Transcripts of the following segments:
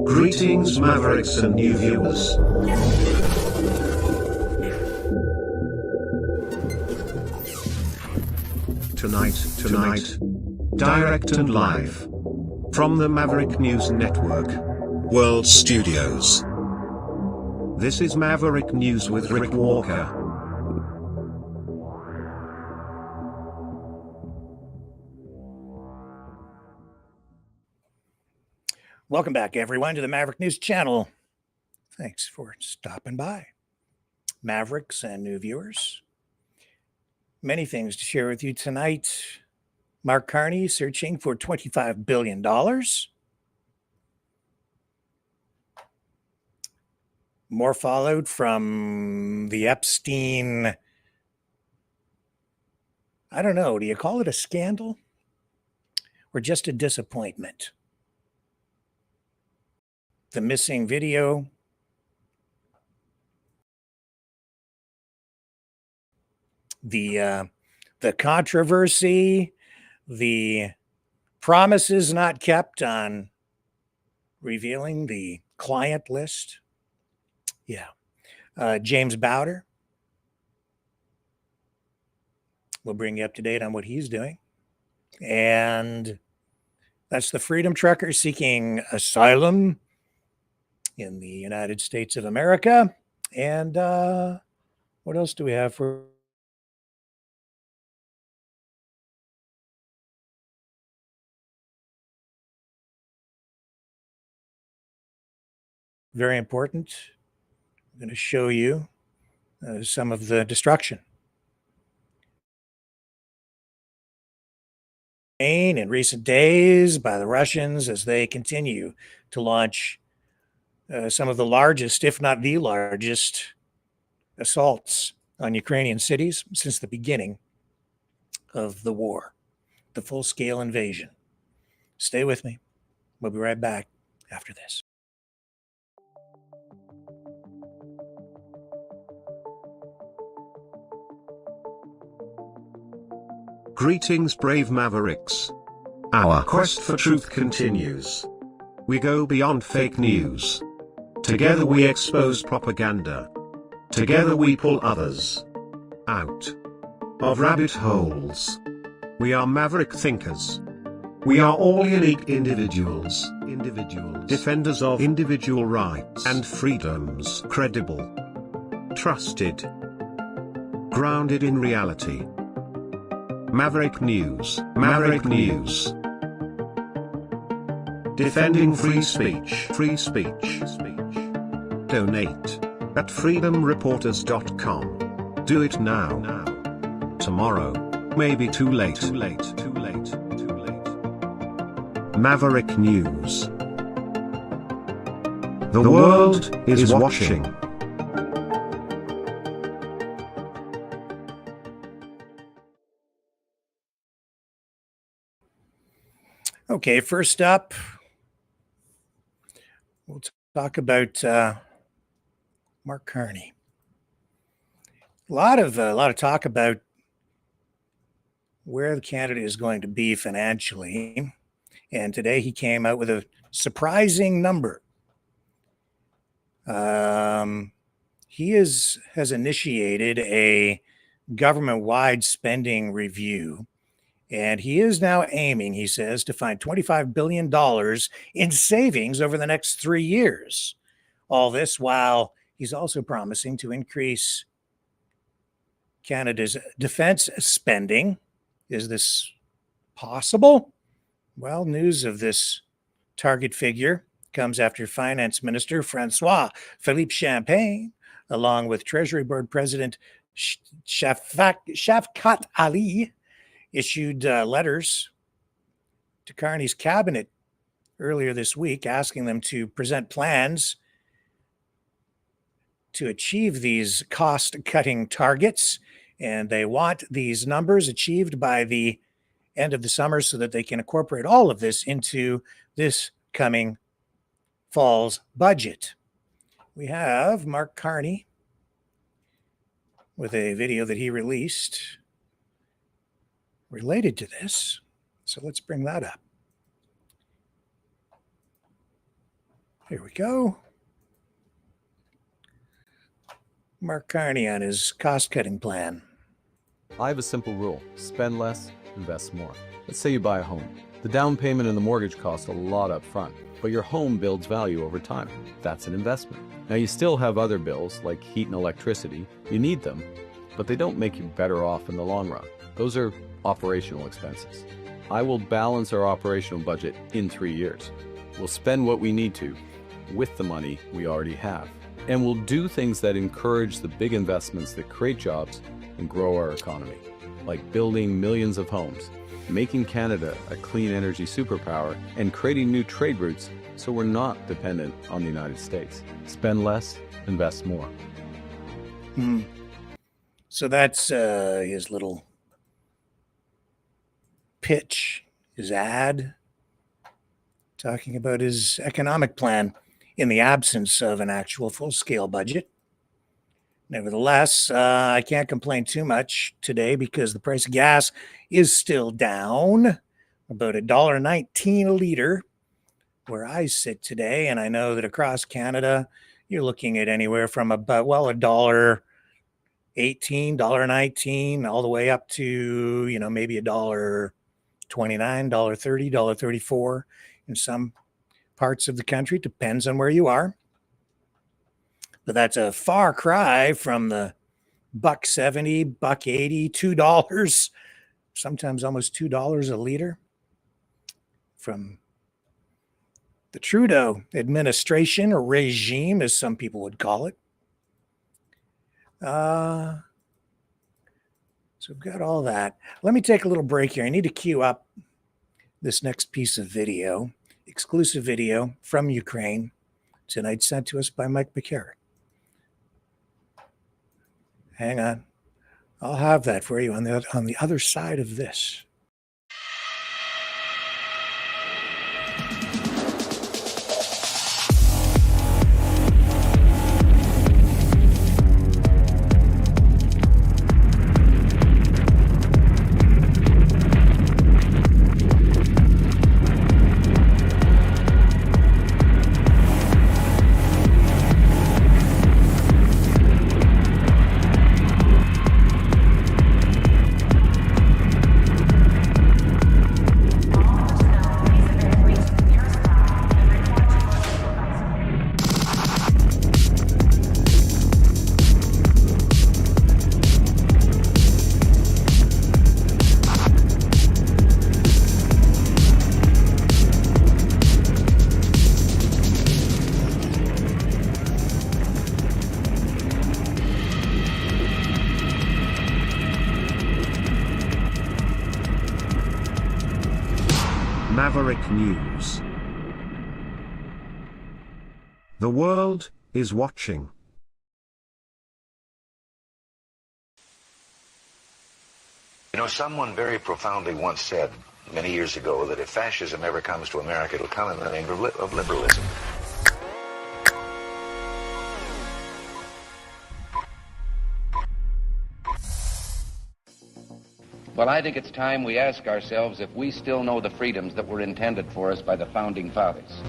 Greetings, Mavericks and new viewers. Tonight, direct and live from the Maverick News Network World Studios. This is Maverick News with Rick Walker. Welcome back, everyone, to the Maverick News channel. Thanks for stopping by. Mavericks and new viewers. Many things to share with you tonight. Mark Carney searching for $25 billion. More fallout from the Epstein, I don't know, do you call it a scandal or just a disappointment? The missing video, the controversy, the promises not kept on revealing the client list. Yeah. James Bowder. We'll bring you up to date on what he's doing. And that's the Freedom Trucker seeking asylum in the United States of America. And what else do we have for? Very important. I'm going to show you some of the destruction. In recent days by the Russians as they continue to launch some of the largest, if not the largest, assaults on Ukrainian cities since the beginning of the war, the full-scale invasion. Stay with me. We'll be right back after this. Greetings, brave Mavericks. Our quest for truth continues. We go beyond fake news. Together we expose propaganda. Together we pull others out of rabbit holes. We are maverick thinkers. We are all unique individuals, defenders of individual rights and freedoms, credible, trusted, grounded in reality. Maverick News, Maverick News. Defending free speech, free speech. Donate at freedomreporters.com. Do it now. Tomorrow may be too late. Maverick News. The world is watching. Okay, first up, we'll talk about Mark Carney. A lot of talk about where the candidate is going to be financially, and today he came out with a surprising number. He has initiated a government-wide spending review. And he is now aiming, he says, to find $25 billion in savings over the next 3 years. All this while he's also promising to increase Canada's defense spending. Is this possible? Well, news of this target figure comes after Finance Minister François-Philippe Champagne, along with Treasury Board President Shafkat Ali, issued letters to Carney's cabinet earlier this week, asking them to present plans to achieve these cost-cutting targets. And they want these numbers achieved by the end of the summer so that they can incorporate all of this into this coming fall's budget. We have Mark Carney with a video that he released related to this. So let's bring that up. Here we go. Mark Carney on his cost-cutting plan. I have a simple rule: spend less, invest more. Let's say you buy a home. The down payment and the mortgage cost a lot up front, but your home builds value over time. That's an investment. Now, you still have other bills like heat and electricity. You need them, but they don't make you better off in the long run. Those are operational expenses. I will balance our operational budget in 3 years. We'll spend what we need to with the money we already have. And we'll do things that encourage the big investments that create jobs and grow our economy, like building millions of homes, making Canada a clean energy superpower, and creating new trade routes so we're not dependent on the United States. Spend less, invest more. So that's his little pitch, his ad, talking about his economic plan in the absence of an actual full-scale budget. Nevertheless, I can't complain too much today because the price of gas is still down about $1.19 a liter where I sit today. And I know that across Canada, you're looking at anywhere from about, well, $1.18, $1.19, all the way up to, maybe $1.29, $1.30, $1.34 in some parts of the country. Depends on where you are. But that's a far cry from the $1.70, $1.80, $2, sometimes almost $2 a liter from the Trudeau administration, or regime, as some people would call it. So we've got all that. Let me take a little break here. I need to queue up this next piece of video, exclusive video from Ukraine tonight, sent to us by Mike McCarrick. Hang on. I'll have that for you on the other side of this. Maverick News. The world is watching. Someone very profoundly once said many years ago that if fascism ever comes to America, it'll come in the name of liberalism. Well, I think it's time we ask ourselves if we still know the freedoms that were intended for us by the Founding Fathers.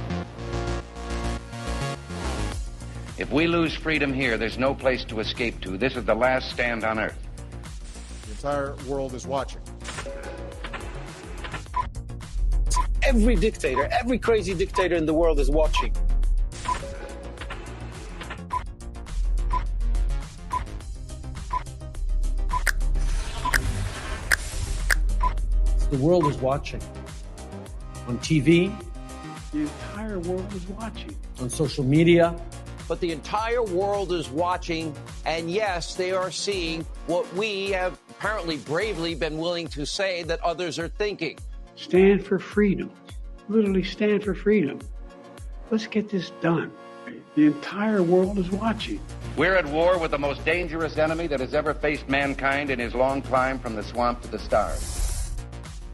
If we lose freedom here, there's no place to escape to. This is the last stand on Earth. The entire world is watching. Every dictator, every crazy dictator in the world is watching. The world is watching. On TV, the entire world is watching. On social media. But the entire world is watching, and yes, they are seeing what we have apparently bravely been willing to say that others are thinking. Stand for freedom. Literally stand for freedom. Let's get this done. The entire world is watching. We're at war with the most dangerous enemy that has ever faced mankind in his long climb from the swamp to the stars.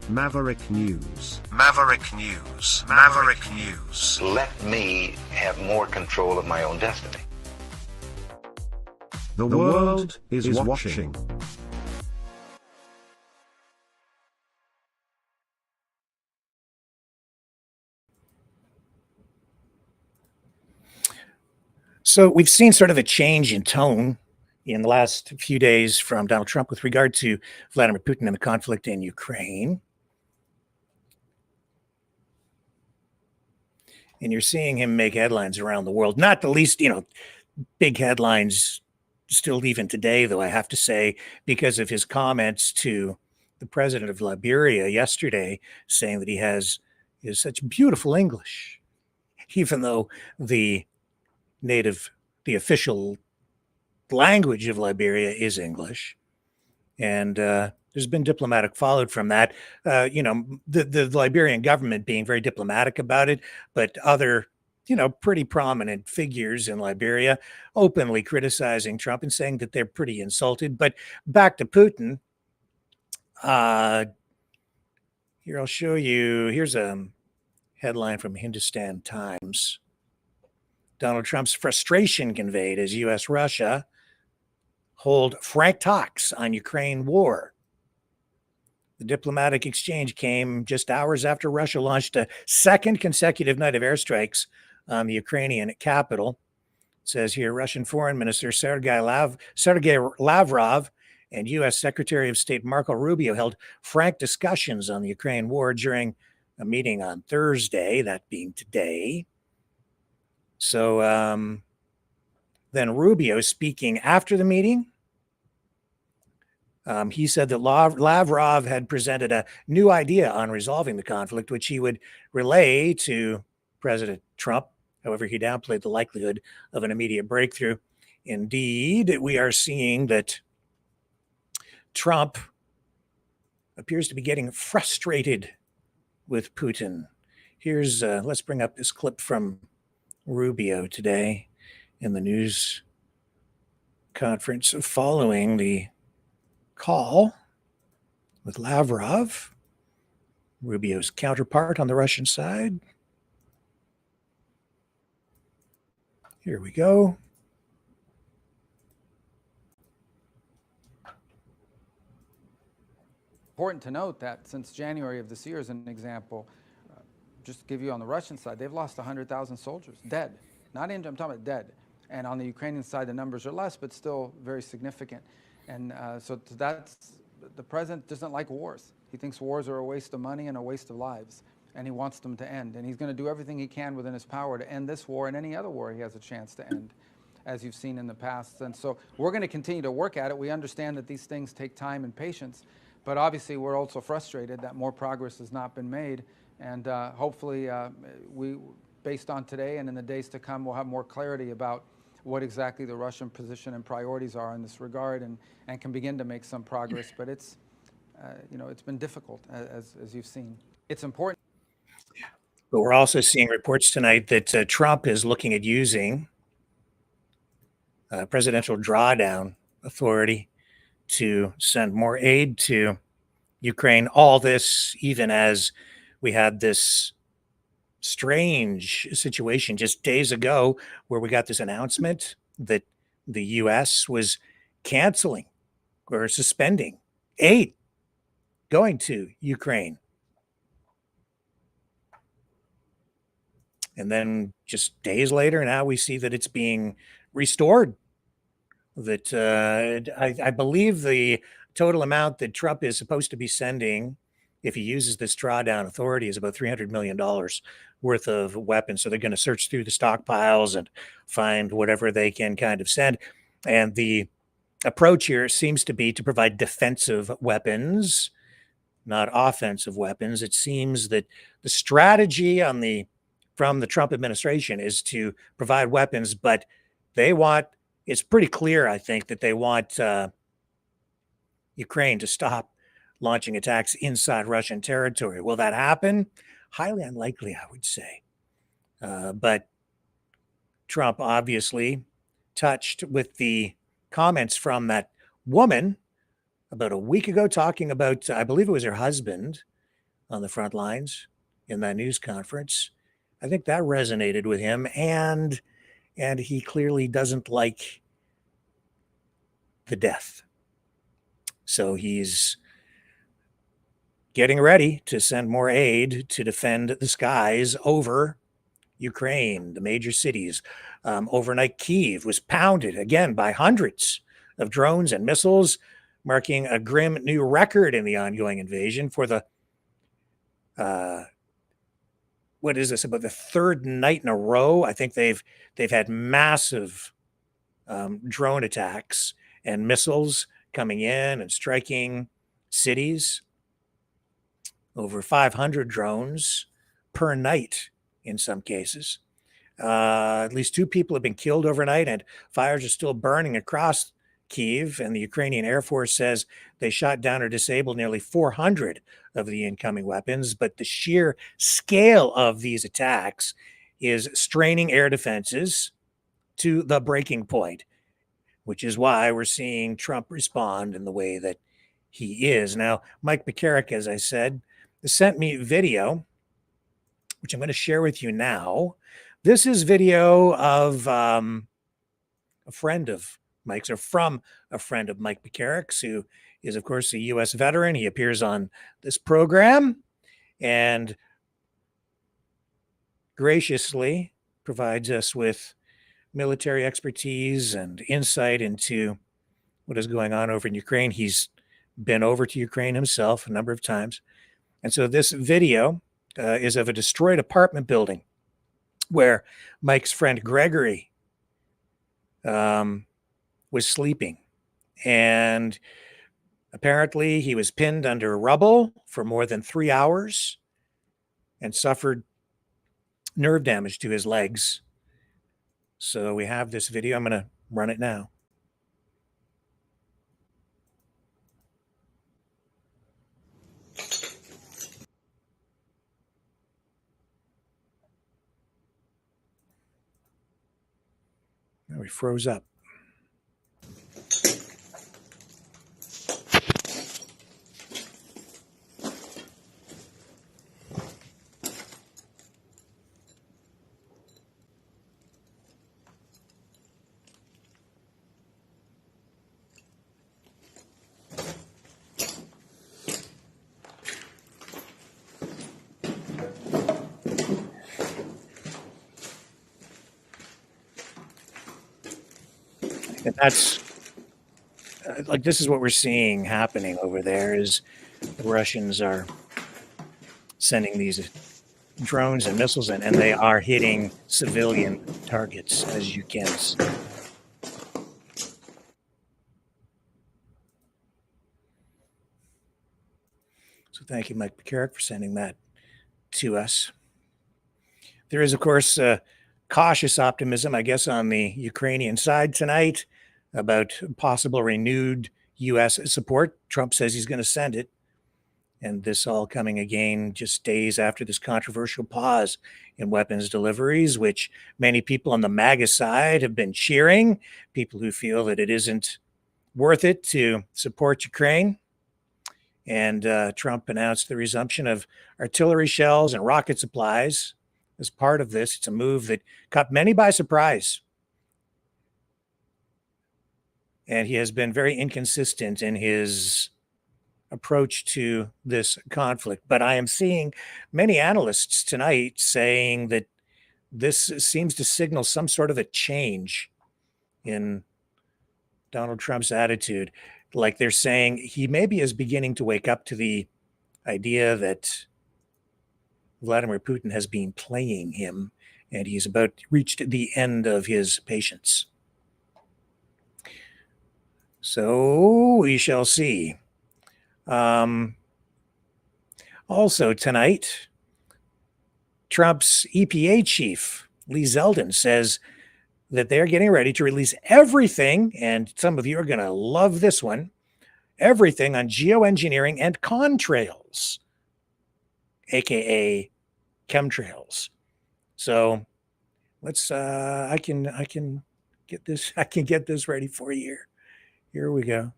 Maverick News. Maverick News. Maverick News. Let me have more control of my own destiny. The world is watching. So we've seen sort of a change in tone in the last few days from Donald Trump with regard to Vladimir Putin and the conflict in Ukraine. And you're seeing him make headlines around the world, not the least, big headlines still even today, though I have to say, because of his comments to the president of Liberia yesterday, saying that he has such beautiful English, even though the official language of Liberia is English. And there's been diplomatic fallout from that. The Liberian government being very diplomatic about it, but other, pretty prominent figures in Liberia openly criticizing Trump and saying that they're pretty insulted. But back to Putin. Here, I'll show you. Here's a headline from Hindustan Times. Donald Trump's frustration conveyed as U.S.-Russia hold frank talks on Ukraine war. The diplomatic exchange came just hours after Russia launched a second consecutive night of airstrikes on the Ukrainian capital. It says here, Russian Foreign Minister Sergei Lavrov and U.S. Secretary of State Marco Rubio held frank discussions on the Ukraine war during a meeting on Thursday, that being today. So then Rubio, speaking after the meeting, he said that Lavrov had presented a new idea on resolving the conflict, which he would relay to President Trump. However, he downplayed the likelihood of an immediate breakthrough. Indeed, we are seeing that Trump appears to be getting frustrated with Putin. Here's, let's bring up this clip from Rubio today in the news conference following the call with Lavrov, Rubio's counterpart on the Russian side. Here we go. Important to note that since January of this year, as an example, just to give you on the Russian side, they've lost 100,000 soldiers, dead. Not injured, I'm talking about dead. And on the Ukrainian side, the numbers are less, but still very significant. And so that's, the president doesn't like wars. He thinks wars are a waste of money and a waste of lives, and he wants them to end. And he's going to do everything he can within his power to end this war and any other war he has a chance to end, as you've seen in the past. And so we're going to continue to work at it. We understand that these things take time and patience, but obviously we're also frustrated that more progress has not been made. And hopefully we, based on today and in the days to come, we'll have more clarity about what exactly the Russian position and priorities are in this regard, and can begin to make some progress. But it's, it's been difficult, as you've seen. It's important. But we're also seeing reports tonight that Trump is looking at using presidential drawdown authority to send more aid to Ukraine. All this, even as we had this strange situation just days ago where we got this announcement that the U.S. was canceling or suspending aid going to Ukraine. And then just days later, now we see that it's being restored. That I believe the total amount that Trump is supposed to be sending, if he uses this drawdown authority, is about $300 million worth of weapons. So they're going to search through the stockpiles and find whatever they can kind of send. And the approach here seems to be to provide defensive weapons, not offensive weapons. It seems that the strategy from the Trump administration is to provide weapons, but it's pretty clear, I think, that they want Ukraine to stop launching attacks inside Russian territory. Will that happen? Highly unlikely, I would say. But Trump obviously touched with the comments from that woman about a week ago, talking about, I believe it was her husband on the front lines in that news conference. I think that resonated with him, and he clearly doesn't like the death. So he's getting ready to send more aid to defend the skies over Ukraine, the major cities. Overnight, Kyiv was pounded again by hundreds of drones and missiles, marking a grim new record in the ongoing invasion for the what is this, about the third night in a row. I think they've had massive drone attacks and missiles coming in and striking cities. Over 500 drones per night in some cases. At least 2 people have been killed overnight, and fires are still burning across Kyiv. And the Ukrainian Air Force says they shot down or disabled nearly 400 of the incoming weapons. But the sheer scale of these attacks is straining air defenses to the breaking point, which is why we're seeing Trump respond in the way that he is. Now, Mike McCarrick, as I said, sent me video, which I'm going to share with you now. This is video of a friend of Mike's, or from a friend of Mike McCarrick's, who is, of course, a U.S. veteran. He appears on this program and graciously provides us with military expertise and insight into what is going on over in Ukraine. He's been over to Ukraine himself a number of times. And so this video is of a destroyed apartment building where Mike's friend Gregory was sleeping. And apparently he was pinned under rubble for more than 3 hours and suffered nerve damage to his legs. So we have this video. I'm going to run it now. Oh, he froze up. And that's like, this is what we're seeing happening over there, is the Russians are sending these drones and missiles in, and they are hitting civilian targets, as you can see. So thank you, Mike McCarrick, for sending that to us. There is, of course, cautious optimism, I guess, on the Ukrainian side tonight about possible renewed U.S. support. Trump says he's going to send it. And this all coming again just days after this controversial pause in weapons deliveries, which many people on the MAGA side have been cheering, people who feel that it isn't worth it to support Ukraine. And Trump announced the resumption of artillery shells and rocket supplies as part of this. It's a move that caught many by surprise. And he has been very inconsistent in his approach to this conflict. But I am seeing many analysts tonight saying that this seems to signal some sort of a change in Donald Trump's attitude. Like, they're saying he maybe is beginning to wake up to the idea that Vladimir Putin has been playing him and he's about reached the end of his patience. So we shall see. Also tonight, Trump's EPA chief, Lee Zeldin, says that they're getting ready to release everything, and some of you are going to love this one, everything on geoengineering and contrails, aka chemtrails. So let's I can get this ready for you here. Here we go.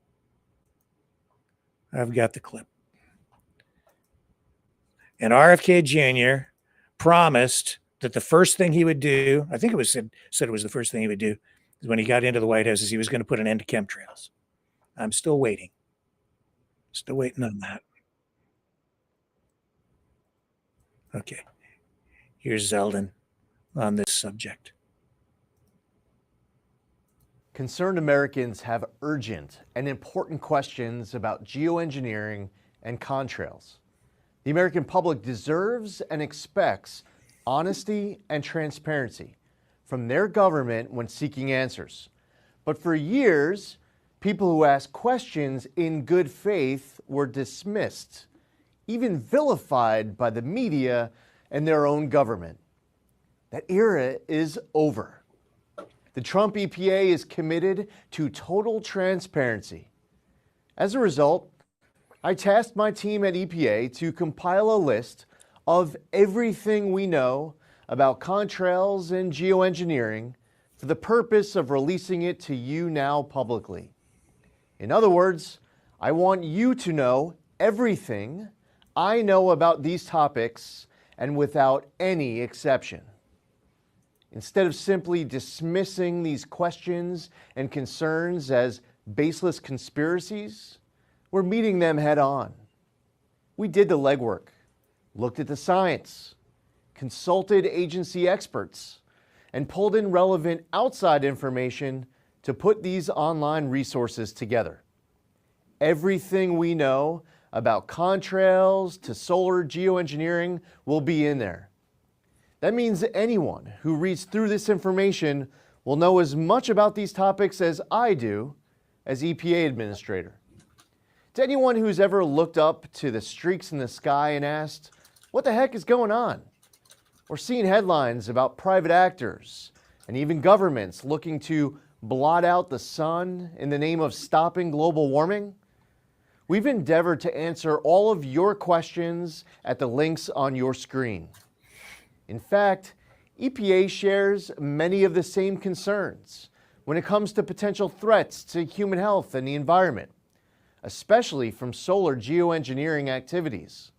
I've got the clip. And RFK Jr. promised that the first thing he would do, I think it was said it was the first thing he would do, is when he got into the White House, is he was going to put an end to chemtrails. I'm still waiting. Still waiting on that. Okay. Here's Zeldin on this subject. Concerned Americans have urgent and important questions about geoengineering and contrails. The American public deserves and expects honesty and transparency from their government when seeking answers. But for years, people who asked questions in good faith were dismissed, even vilified by the media and their own government. That era is over. The Trump EPA is committed to total transparency. As a result, I tasked my team at EPA to compile a list of everything we know about contrails and geoengineering for the purpose of releasing it to you now publicly. In other words, I want you to know everything I know about these topics and without any exception. Instead of simply dismissing these questions and concerns as baseless conspiracies, we're meeting them head on. We did the legwork, looked at the science, consulted agency experts, and pulled in relevant outside information to put these online resources together. Everything we know about contrails to solar geoengineering will be in there. That means anyone who reads through this information will know as much about these topics as I do as EPA administrator. To anyone who's ever looked up to the streaks in the sky and asked, what the heck is going on? Or seen headlines about private actors and even governments looking to blot out the sun in the name of stopping global warming? We've endeavored to answer all of your questions at the links on your screen. In fact, EPA shares many of the same concerns when it comes to potential threats to human health and the environment, especially from solar geoengineering activities.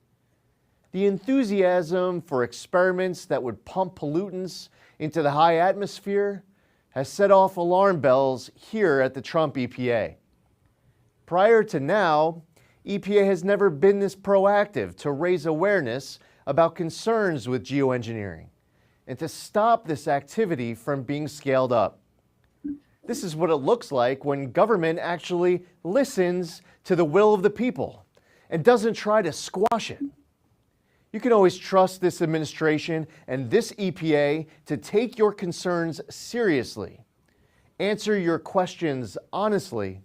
The enthusiasm for experiments that would pump pollutants into the high atmosphere has set off alarm bells here at the Trump EPA. Prior to now, EPA has never been this proactive to raise awareness about concerns with geoengineering and to stop this activity from being scaled up. This is what it looks like when government actually listens to the will of the people and doesn't try to squash it. You can always trust this administration and this EPA to take your concerns seriously, answer your questions honestly,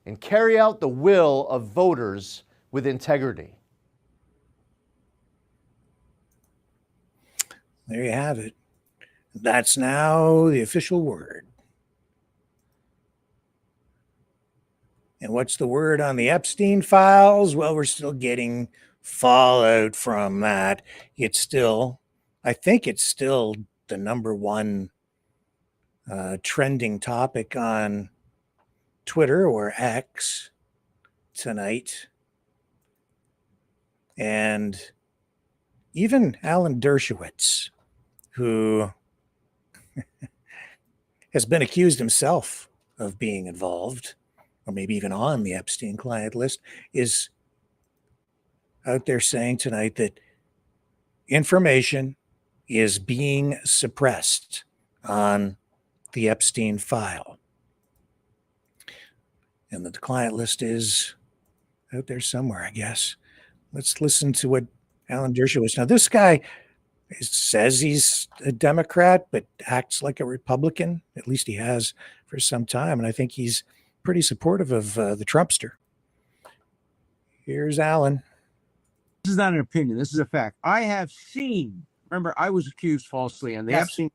and carry out the will of voters with integrity. There you have it. That's now the official word. And what's the word on the Epstein files? Well, we're still getting fallout from that. It's still, I think it's still the number one trending topic on Twitter or X tonight. And even Alan Dershowitz, who has been accused himself of being involved, or maybe even on the Epstein client list, is out there saying tonight that information is being suppressed on the Epstein file. And that the client list is out there somewhere, I guess. Let's listen to what Alan Dershowitz. Now, this guy says he's a Democrat, but acts like a Republican. At least he has for some time. And I think he's pretty supportive of the Trumpster. Here's Alan. This is not an opinion. This is a fact. I have seen, remember, I was accused falsely on the Epstein,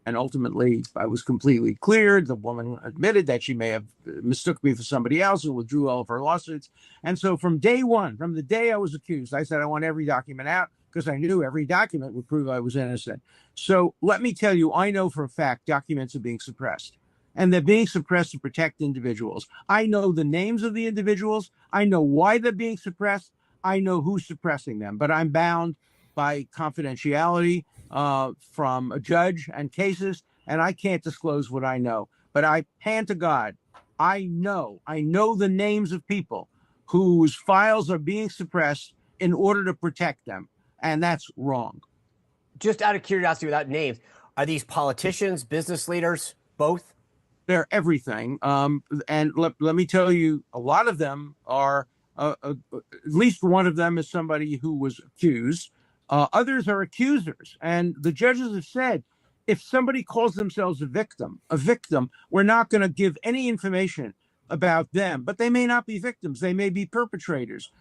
and ultimately I was completely cleared. The woman admitted that she may have mistook me for somebody else and withdrew all of her lawsuits. And so from day one, from the day I was accused, I said I want every document out because I knew every document would prove I was innocent. So let me tell you, I know for a fact documents are being suppressed. And they're being suppressed to protect individuals. I know the names of the individuals. I know why they're being suppressed. I know who's suppressing them. But I'm bound by confidentiality from a judge and cases, and I can't disclose what I know. But I hand to God, I know the names of people whose files are being suppressed in order to protect them. And that's wrong. Just out of curiosity, without names, Are these politicians, business leaders, both? They're everything. And let me tell you, a lot of them are, at least one of them is somebody who was accused. Others are accusers. And the judges have said, if somebody calls themselves a victim, we're not going to give any information about them. But they may not be victims. They may be perpetrators.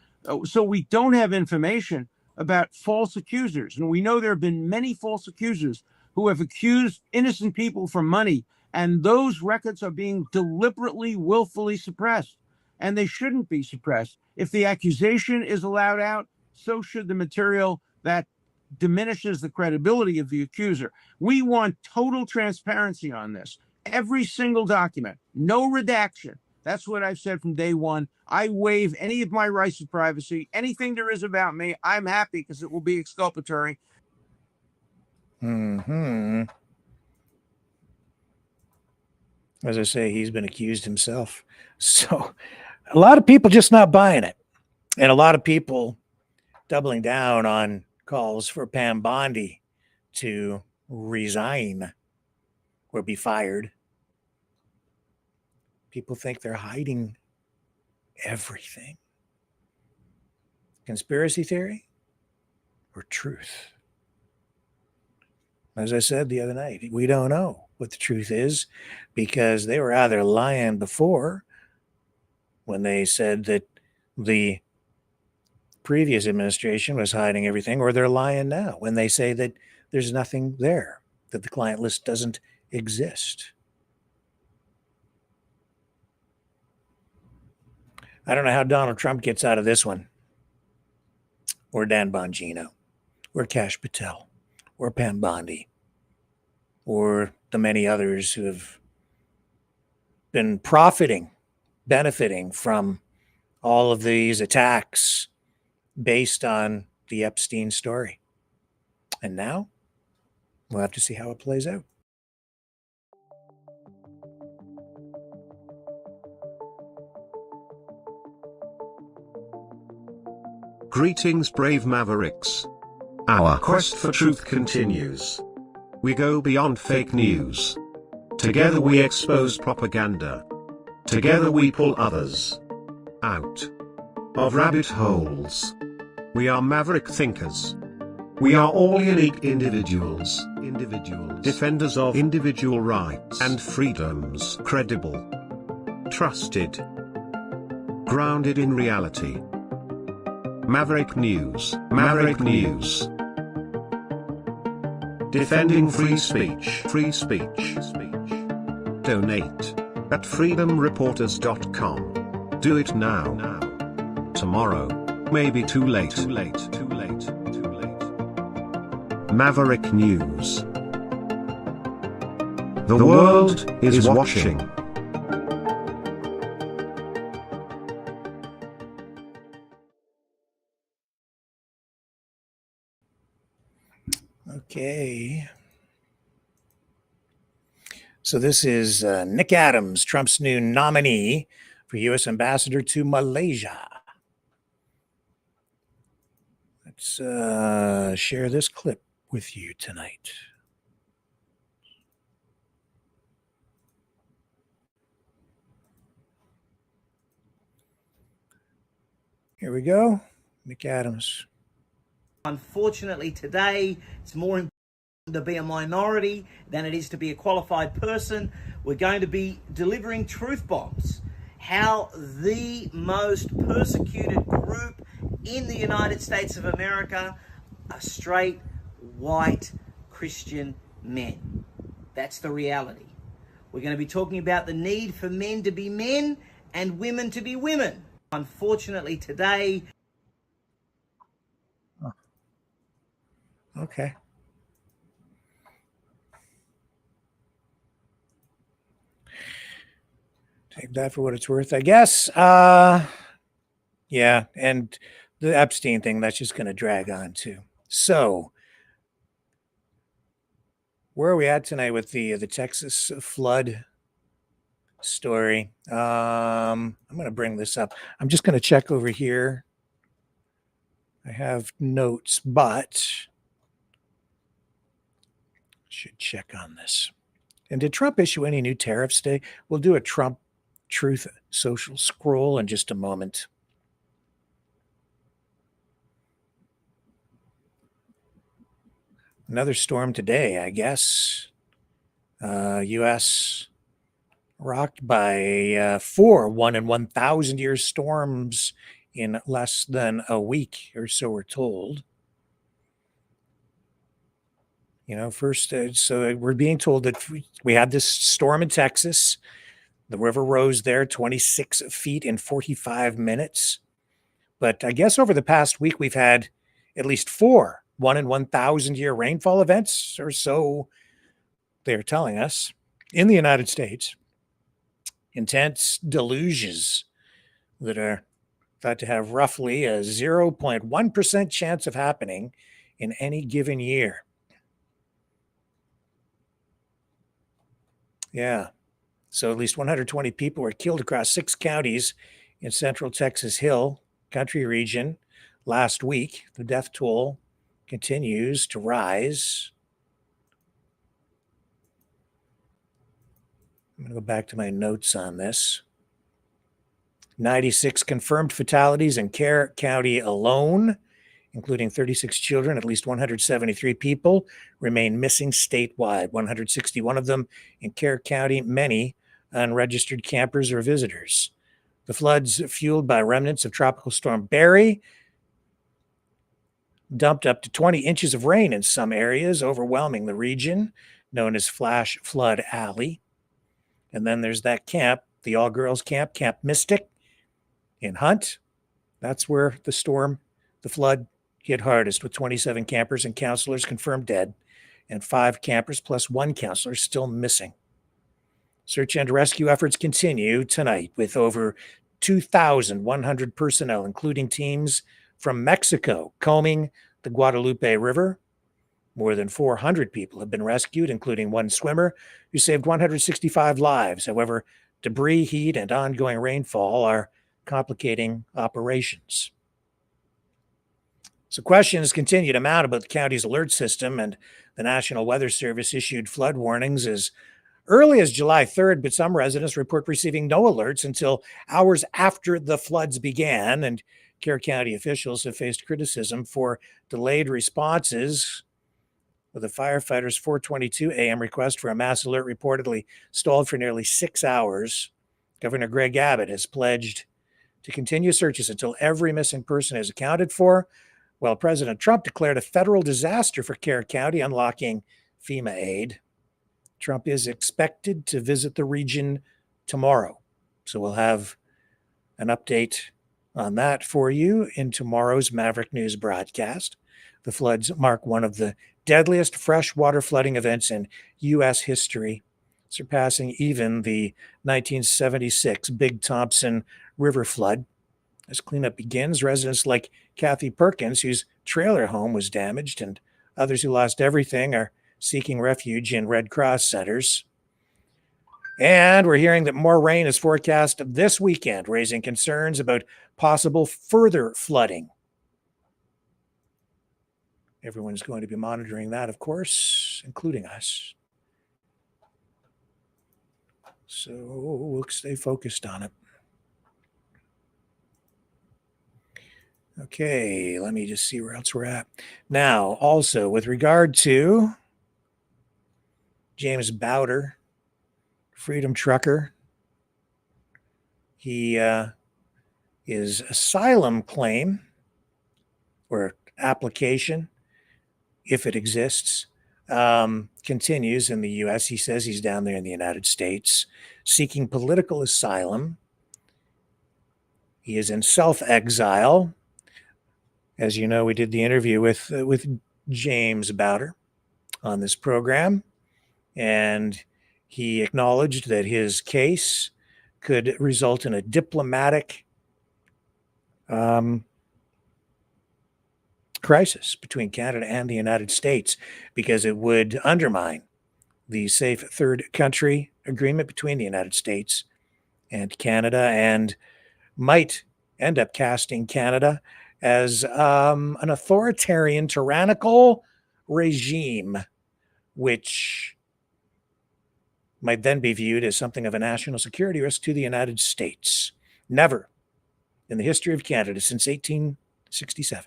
So we don't have information about false accusers. And we know there have been many false accusers who have accused innocent people for money. And those records are being deliberately, willfully suppressed. And they shouldn't be suppressed. If the accusation is allowed out, so should the material that diminishes the credibility of the accuser. We want total transparency on this. Every single document, no redaction. That's what I've said from day one. I waive any of my rights of privacy. Anything there is about me, I'm happy because it will be exculpatory. Mm-hmm. As I say, he's been accused himself. So a lot of people just not buying it. And a lot of people doubling down on calls for Pam Bondi to resign or be fired. People think they're hiding everything. Conspiracy theory or truth? As I said the other night, we don't know what the truth is because they were either lying before when they said that the previous administration was hiding everything, or they're lying now when they say that there's nothing there, that the client list doesn't exist. I don't know how Donald Trump gets out of this one, or Dan Bongino, or Kash Patel, or Pam Bondi, or the many others who have been benefiting from all of these attacks based on the Epstein story. And now we'll have to see how it plays out. Greetings, brave mavericks. Our quest for truth continues. We go beyond fake news. Together we expose propaganda. Together we pull others out of rabbit holes. We are maverick thinkers. We are all unique individuals, defenders of individual rights and freedoms, credible, trusted, grounded in reality. Maverick News, Maverick News. Defending free speech, Donate at freedomreporters.com. Do it now. Tomorrow may be too late. Maverick News. The world is watching. Okay. So this is Nick Adams, Trump's new nominee for U.S. ambassador to Malaysia. Let's share this clip with you tonight. Here we go. Nick Adams. Unfortunately, today, it's more important to be a minority than it is to be a qualified person. We're going to be delivering truth bombs. How the most persecuted group in the United States of America are straight, white, Christian men. That's the reality. We're going to be talking about the need for men to be men and women to be women. Unfortunately, today... Okay. Take that for what it's worth, I guess. Yeah, and the Epstein thing, that's just going to drag on too. So, where are we at tonight with the Texas flood story? I'm going to bring this up. I'm just going to check over here. I have notes, but Should check on this. And did Trump issue any new tariffs today? We'll do a Trump Truth Social scroll in just a moment. Another storm today, I guess. U.S. rocked by 4 1 in 1,000 year storms in less than a week, or so we're told. You know, first, so we're being told that we had this storm in Texas. The river rose there 26 feet in 45 minutes. But I guess over the past week, we've had at least 4 1 in 1,000 year rainfall events, or so they're telling us, in the United States. Intense deluges that are thought to have roughly a 0.1% chance of happening in any given year. Yeah. So at least 120 people were killed across 6 counties in central Texas Hill Country region last week. The death toll continues to rise. I'm going to go back to my notes on this. 96 confirmed fatalities in Kerr County alone, including 36 children. At least 173 people remain missing statewide, 161 of them in Kerr County, many unregistered campers or visitors. The floods, fueled by remnants of Tropical Storm Barry, dumped up to 20 inches of rain in some areas, overwhelming the region known as Flash Flood Alley. And then there's that camp, the all-girls camp, Camp Mystic in Hunt. That's where the flood hit hardest, with 27 campers and counselors confirmed dead, and 5 campers plus 1 counselor still missing. Search and rescue efforts continue tonight with over 2,100 personnel, including teams from Mexico combing the Guadalupe River. More than 400 people have been rescued, including 1 swimmer who saved 165 lives. However, debris, heat, and ongoing rainfall are complicating operations. So questions continue to mount about the county's alert system, and the National Weather Service issued flood warnings as early as July 3rd, but some residents report receiving no alerts until hours after the floods began, and Kerr County officials have faced criticism for delayed responses, with the firefighters' 4:22 a.m. request for a mass alert reportedly stalled for nearly 6 hours. Governor Greg Abbott has pledged to continue searches until every missing person is accounted for, while President Trump declared a federal disaster for Kerr County, unlocking FEMA aid. Trump is expected to visit the region tomorrow, so we'll have an update on that for you in tomorrow's Maverick News broadcast. The floods mark one of the deadliest freshwater flooding events in U.S. history, surpassing even the 1976 Big Thompson River flood. As cleanup begins, residents like Kathy Perkins, whose trailer home was damaged, and others who lost everything are seeking refuge in Red Cross centers. And we're hearing that more rain is forecast this weekend, raising concerns about possible further flooding. Everyone's going to be monitoring that, of course, including us. So we'll stay focused on it. Okay, let me just see where else we're at. Now, also, with regard to James Bowder, Freedom Trucker, his asylum claim or application, if it exists, continues in the U.S. He says he's down there in the United States seeking political asylum. He is in self-exile. As you know, we did the interview with James Bowder on this program, and he acknowledged that his case could result in a diplomatic crisis between Canada and the United States, because it would undermine the safe third country agreement between the United States and Canada, and might end up casting Canada as an authoritarian, tyrannical regime which might then be viewed as something of a national security risk to the United States. Never in the history of Canada since 1867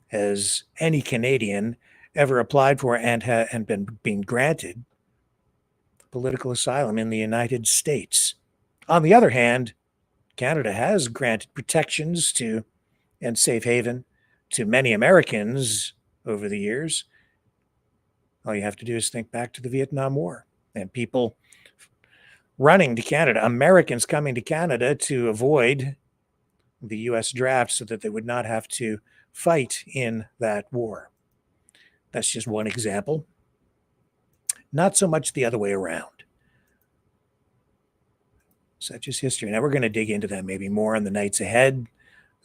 has any Canadian ever applied for and been granted political asylum in the United States. On the other hand, Canada has granted protections to and safe haven to many Americans over the years. All you have to do is think back to the Vietnam War and people running to Canada, Americans coming to Canada to avoid the U.S. draft so that they would not have to fight in that war. That's just one example. Not so much the other way around. Such is history. Now we're going to dig into that maybe more in the nights ahead.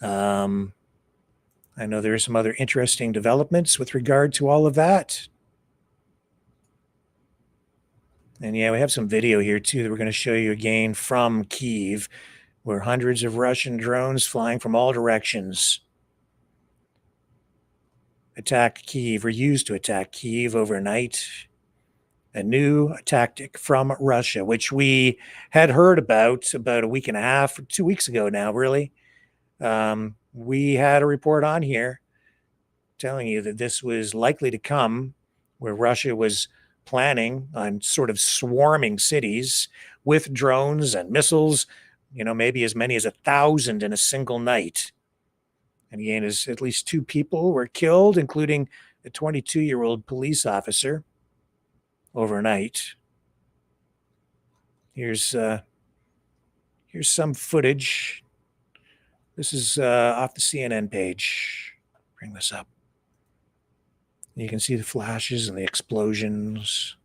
I know there are some other interesting developments with regard to all of that. And yeah, we have some video here too that we're going to show you again from Kyiv, where hundreds of Russian drones flying from all directions attack Kyiv or used to attack Kyiv overnight. A new tactic from Russia, which we had heard about a week and a half, 2 weeks ago now, really. We had a report on here telling you that this was likely to come, where Russia was planning on sort of swarming cities with drones and missiles, maybe as many as 1,000 in a single night. And again, at least 2 people were killed, including a 22-year-old police officer overnight. Here's some footage. This is off the CNN page. Bring this up. You can see the flashes and the explosions.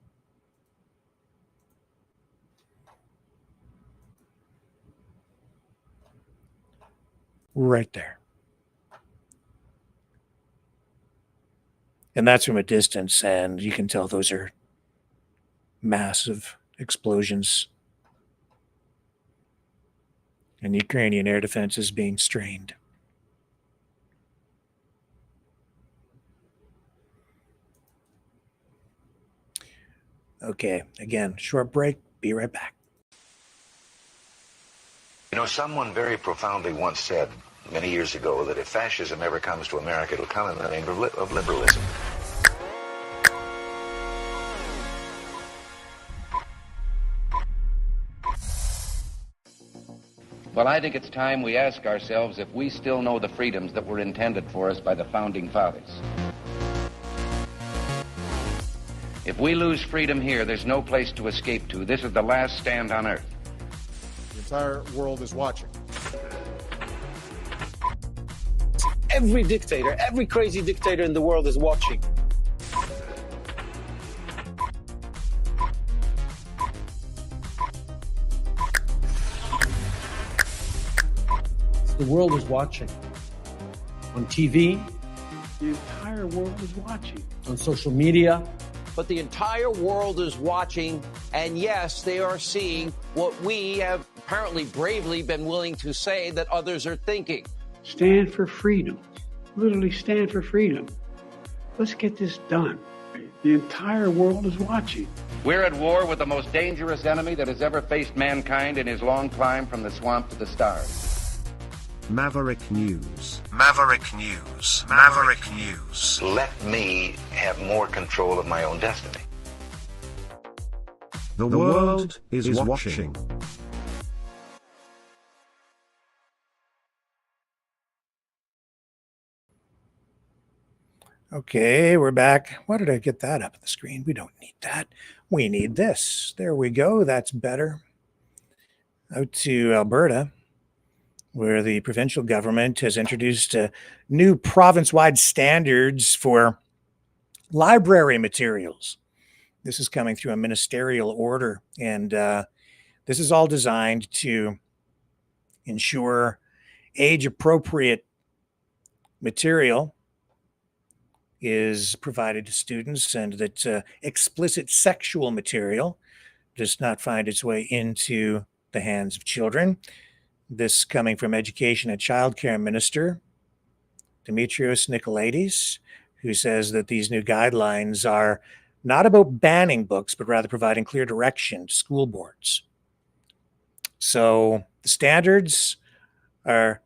Right there. And that's from a distance, and you can tell those are massive explosions. And Ukrainian air defense is being strained. Okay, again, short break. Be right back. Someone very profoundly once said many years ago that if fascism ever comes to America, it'll come in the name of liberalism. Well, I think it's time we ask ourselves if we still know the freedoms that were intended for us by the Founding Fathers. If we lose freedom here, there's no place to escape to. This is the last stand on Earth. The entire world is watching. Every dictator, every crazy dictator in the world is watching. The world is watching. On TV, the entire world is watching. On social media. But the entire world is watching, and yes, they are seeing what we have apparently bravely been willing to say that others are thinking. Stand for freedom. Literally stand for freedom. Let's get this done. The entire world is watching. We're at war with the most dangerous enemy that has ever faced mankind in his long climb from the swamp to the stars. Maverick News. Maverick News. Maverick News. Let me have more control of my own destiny. The world is watching. Okay, we're back. Why did I get that up on the screen? We don't need that. We need this. There we go. That's better. Out to Alberta, where the provincial government has introduced new province-wide standards for library materials. This is coming through a ministerial order, and this is all designed to ensure age-appropriate material is provided to students, and that explicit sexual material does not find its way into the hands of children. This coming from Education and Childcare Minister Dimitrios Nicolaides, who says that these new guidelines are not about banning books, but rather providing clear direction to school boards. So the standards are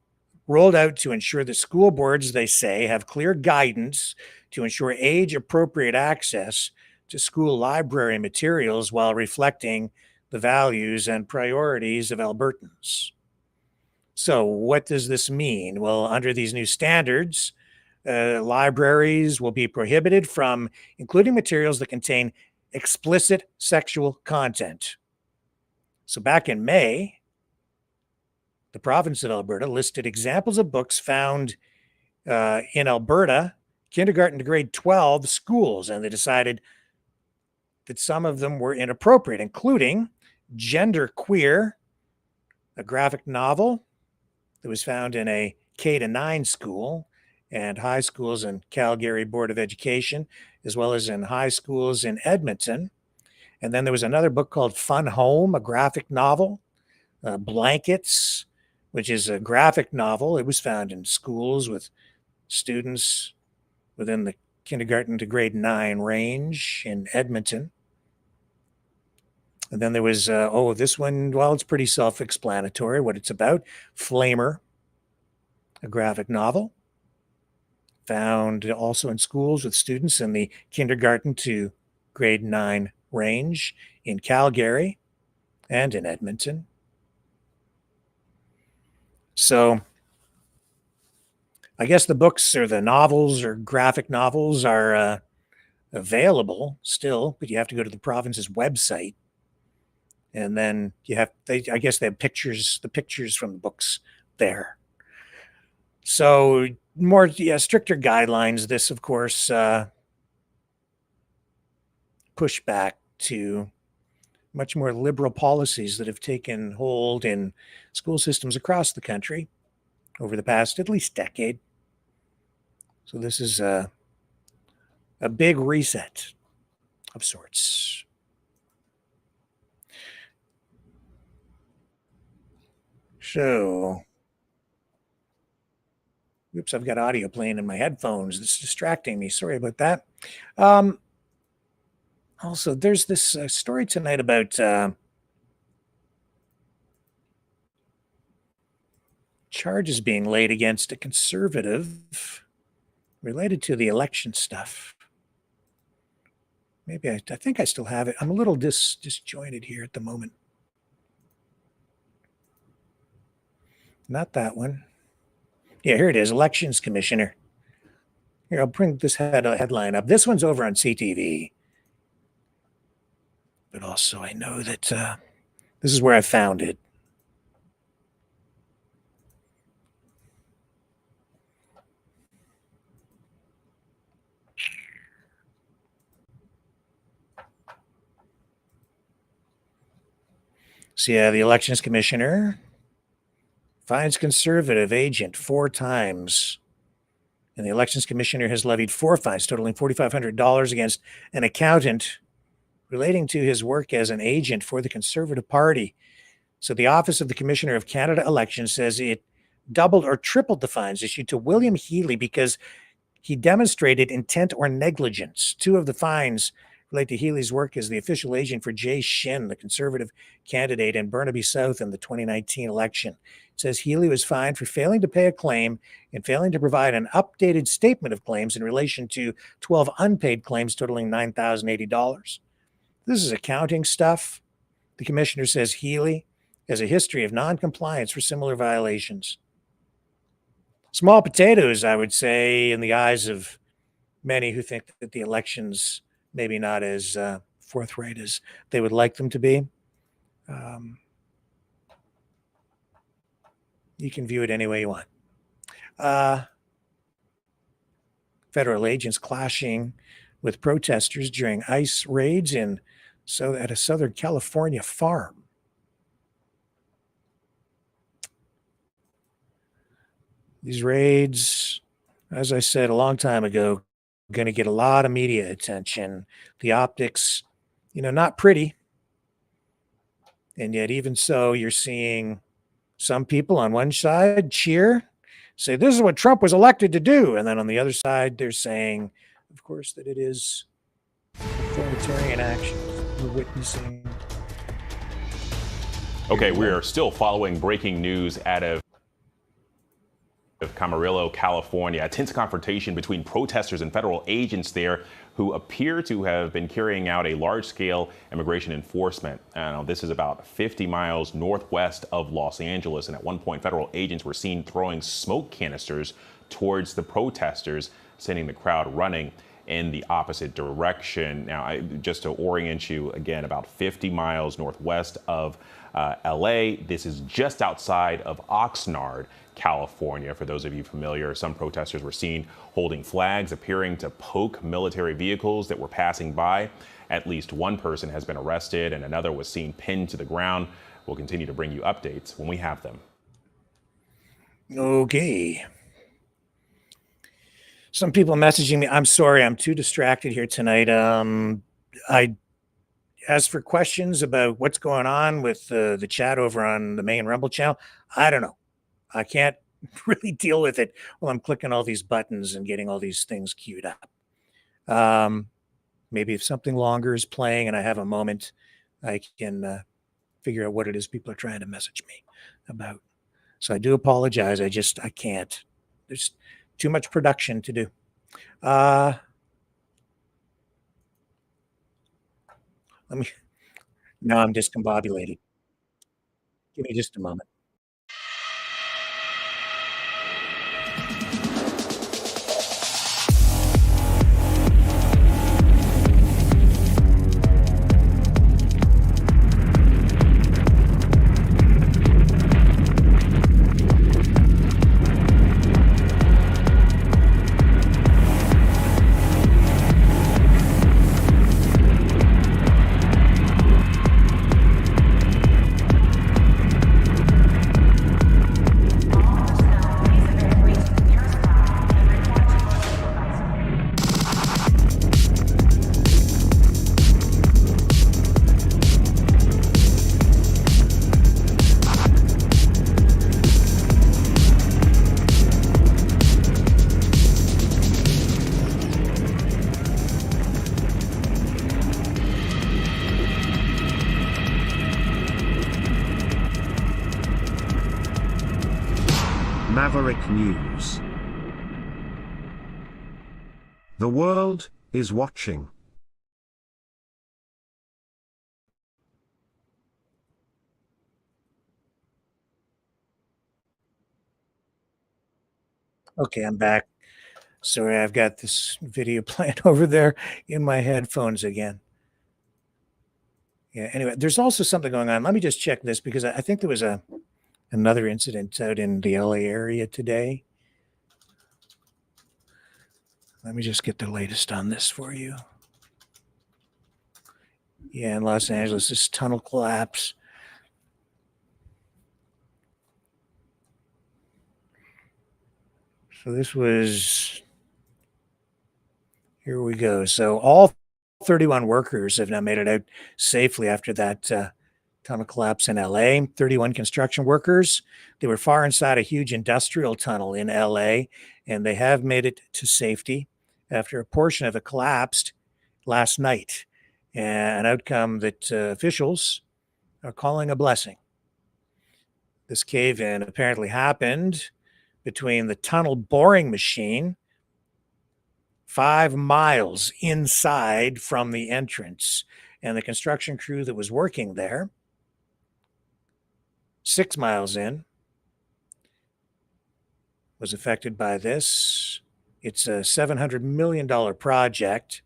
rolled out to ensure that school boards, they say, have clear guidance to ensure age-appropriate access to school library materials while reflecting the values and priorities of Albertans. So what does this mean? Well, under these new standards, libraries will be prohibited from including materials that contain explicit sexual content. So back in May, the province of Alberta listed examples of books found in Alberta, kindergarten to grade 12 schools, and they decided that some of them were inappropriate, including Gender Queer, a graphic novel that was found in a K-9 school and high schools in Calgary Board of Education, as well as in high schools in Edmonton. And then there was another book called Fun Home, a graphic novel. Blankets, which is a graphic novel. It was found in schools with students within the kindergarten to grade 9 range in Edmonton. And then there was, this one, well, it's pretty self-explanatory what it's about. Flamer, a graphic novel, found also in schools with students in the kindergarten to grade 9 range in Calgary and in Edmonton. So I guess the books or the novels or graphic novels are available still, but you have to go to the province's website. And then I guess they have pictures, the pictures from the books there. So more, stricter guidelines. This, of course, push back to much more liberal policies that have taken hold in school systems across the country over the past at least decade. So this is a big reset of sorts. So, oops, I've got audio playing in my headphones. It's distracting me. Sorry about that. Also, there's this story tonight about charges being laid against a conservative related to the election stuff. Maybe I think I still have it. I'm a little disjointed here at the moment. Not that one. Yeah, here it is. Elections Commissioner. Here, I'll bring this headline up. This one's over on CTV. But also, I know that this is where I found it. So yeah, the Elections Commissioner finds conservative agent 4 times. And the Elections Commissioner has levied 4 fines totaling $4,500 against an accountant relating to his work as an agent for the Conservative Party. So the Office of the Commissioner of Canada Elections says it doubled or tripled the fines issued to William Healy because he demonstrated intent or negligence. 2 of the fines relate to Healy's work as the official agent for Jay Shin, the Conservative candidate in Burnaby South in the 2019 election. It says Healy was fined for failing to pay a claim and failing to provide an updated statement of claims in relation to 12 unpaid claims totaling $9,080. This is accounting stuff. The commissioner says Healy has a history of non-compliance for similar violations. Small potatoes, I would say, in the eyes of many who think that the elections maybe not as forthright as they would like them to be. You can view it any way you want. Federal agents clashing with protesters during ICE raids at a Southern California farm. These raids, as I said a long time ago, going to get a lot of media attention. The optics, not pretty. And yet, even so, you're seeing some people on one side cheer, say, this is what Trump was elected to do. And then on the other side, they're saying, of course, that it is Authoritarian actions we're witnessing. Okay, we are still following breaking news out of Camarillo, California. A tense confrontation between protesters and federal agents there who appear to have been carrying out a large-scale immigration enforcement. This is about 50 miles northwest of Los Angeles, and at one point, federal agents were seen throwing smoke canisters towards the protesters, sending the crowd running in the opposite direction. Now, just to orient you again, about 50 miles northwest of LA. This is just outside of Oxnard, California. For those of you familiar, some protesters were seen holding flags, appearing to poke military vehicles that were passing by. At least one person has been arrested and another was seen pinned to the ground. We'll continue to bring you updates when we have them. Okay. Some people messaging me. I'm sorry, I'm too distracted here tonight. As for questions about what's going on with the chat over on the main Rumble channel, I don't know. I can't really deal with it while I'm clicking all these buttons and getting all these things queued up. Maybe if something longer is playing and I have a moment, I can figure out what it is people are trying to message me about. So I do apologize. I can't. There's too much production to do. Now I'm discombobulated. Give me just a moment. Maverick News. The world is watching. Okay, I'm back. Sorry, I've got this video playing over there in my headphones again. Yeah, anyway, there's also something going on. Let me just check this because I think there was another incident out in the LA area today. Let me just get the latest on this for you. Yeah, in Los Angeles, this tunnel collapse. So this was, here we go. So all 31 workers have now made it out safely after that tunnel collapse in LA. 31 construction workers. They were far inside a huge industrial tunnel in LA, and they have made it to safety after a portion of it collapsed last night. An outcome that officials are calling a blessing. This cave-in apparently happened between the tunnel boring machine 5 miles inside from the entrance and the construction crew that was working there 6 miles in was affected by this. It's a $700 million project.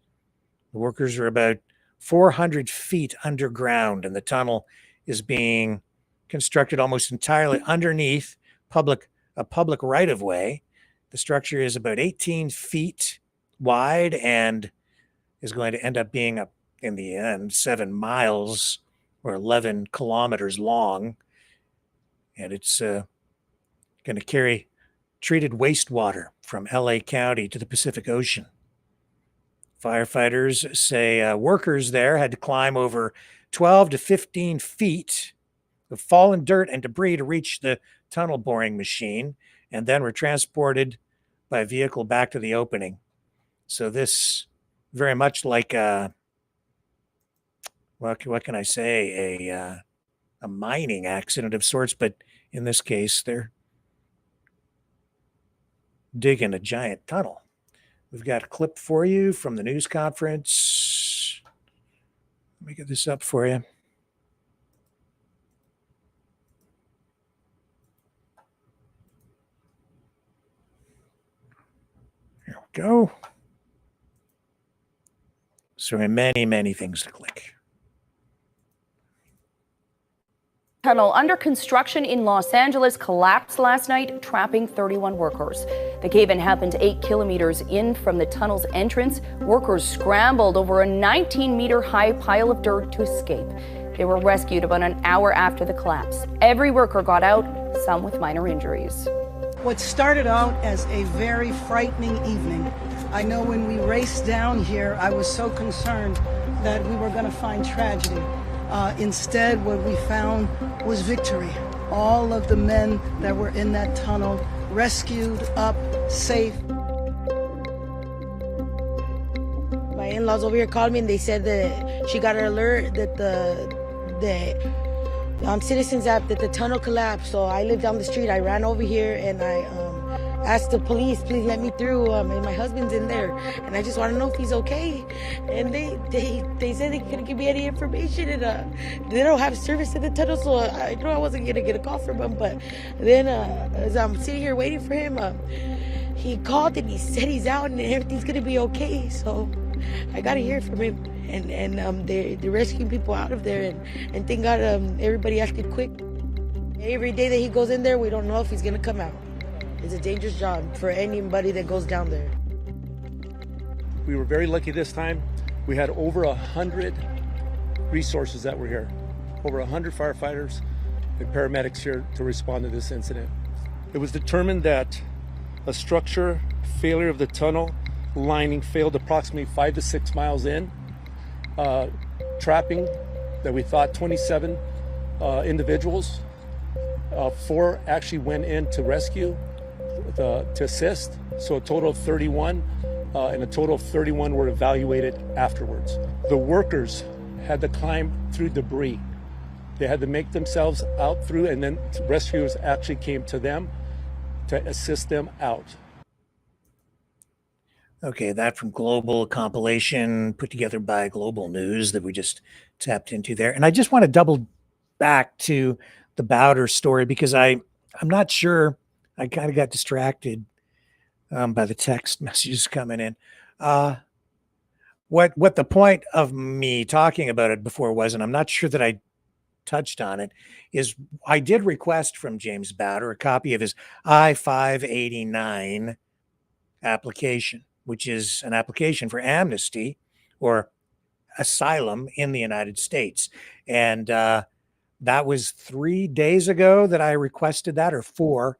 The workers are about 400 feet underground, and the tunnel is being constructed almost entirely underneath a public right-of-way. The structure is about 18 feet wide and is going to end up being, in the end, 7 miles or 11 kilometers long. And it's going to carry treated wastewater from LA County to the Pacific Ocean. Firefighters say workers there had to climb over 12 to 15 feet of fallen dirt and debris to reach the tunnel boring machine, and then were transported by vehicle back to the opening. So this, very much like what can I say? A mining accident of sorts, but in this case, they're digging a giant tunnel. We've got a clip for you from the news conference. Let me get this up for you. Here we go. So many, many things to click. Tunnel under construction in Los Angeles collapsed last night, trapping 31 workers. The cave-in happened 8 kilometers in from the tunnel's entrance. Workers scrambled over a 19-meter high pile of dirt to escape. They were rescued about an hour after the collapse. Every worker got out, some with minor injuries. What started out as a very frightening evening. I know when we raced down here, I was so concerned that we were going to find tragedy. Instead, what we found was victory. All of the men that were in that tunnel rescued up safe. My in-laws over here called me and they said that she got an alert that the Citizens app that the tunnel collapsed. So I live down the street. I ran over here and I asked the police, please let me through. And my husband's in there, and I just want to know if he's okay. And they said they couldn't give me any information, and they don't have service in the tunnel, so I knew I wasn't gonna get a call from him. But then as I'm sitting here waiting for him, he called and he said he's out and everything's gonna be okay. So I gotta hear from him, and they're rescuing people out of there, and thank God everybody acted quick. Every day that he goes in there, we don't know if he's gonna come out. It's a dangerous job for anybody that goes down there. We were very lucky this time. We had over 100 resources that were here, over 100 firefighters and paramedics here to respond to this incident. It was determined that a structure failure of the tunnel lining failed approximately 5 to 6 miles in, trapping that we thought 27 individuals. 4 actually went in to rescue, to assist, so a total of 31, and a total of 31 were evaluated afterwards. The workers had to climb through debris. They had to make themselves out through, and then rescuers actually came to them to assist them out. Okay, that from Global compilation put together by Global News that we just tapped into there. And I just want to double back to the Bowder story because I'm not sure. I kind of got distracted by the text messages coming in. What the point of me talking about it before was, and I'm not sure that I touched on it, is I did request from James Bowder a copy of his I-589 application, which is an application for amnesty or asylum in the United States. And that was 3 days ago that I requested that, or 4.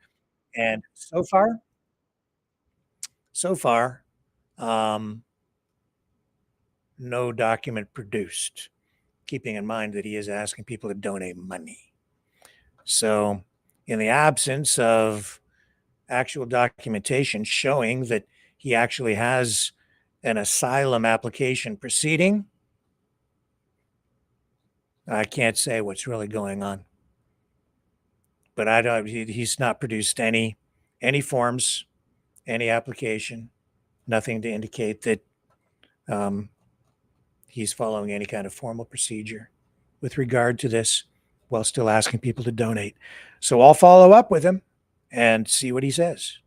And so far, no document produced, keeping in mind that he is asking people to donate money. So in the absence of actual documentation showing that he actually has an asylum application proceeding, I can't say what's really going on. But I don't. He's not produced any forms, any application, nothing to indicate that he's following any kind of formal procedure with regard to this, while still asking people to donate. So I'll follow up with him and see what he says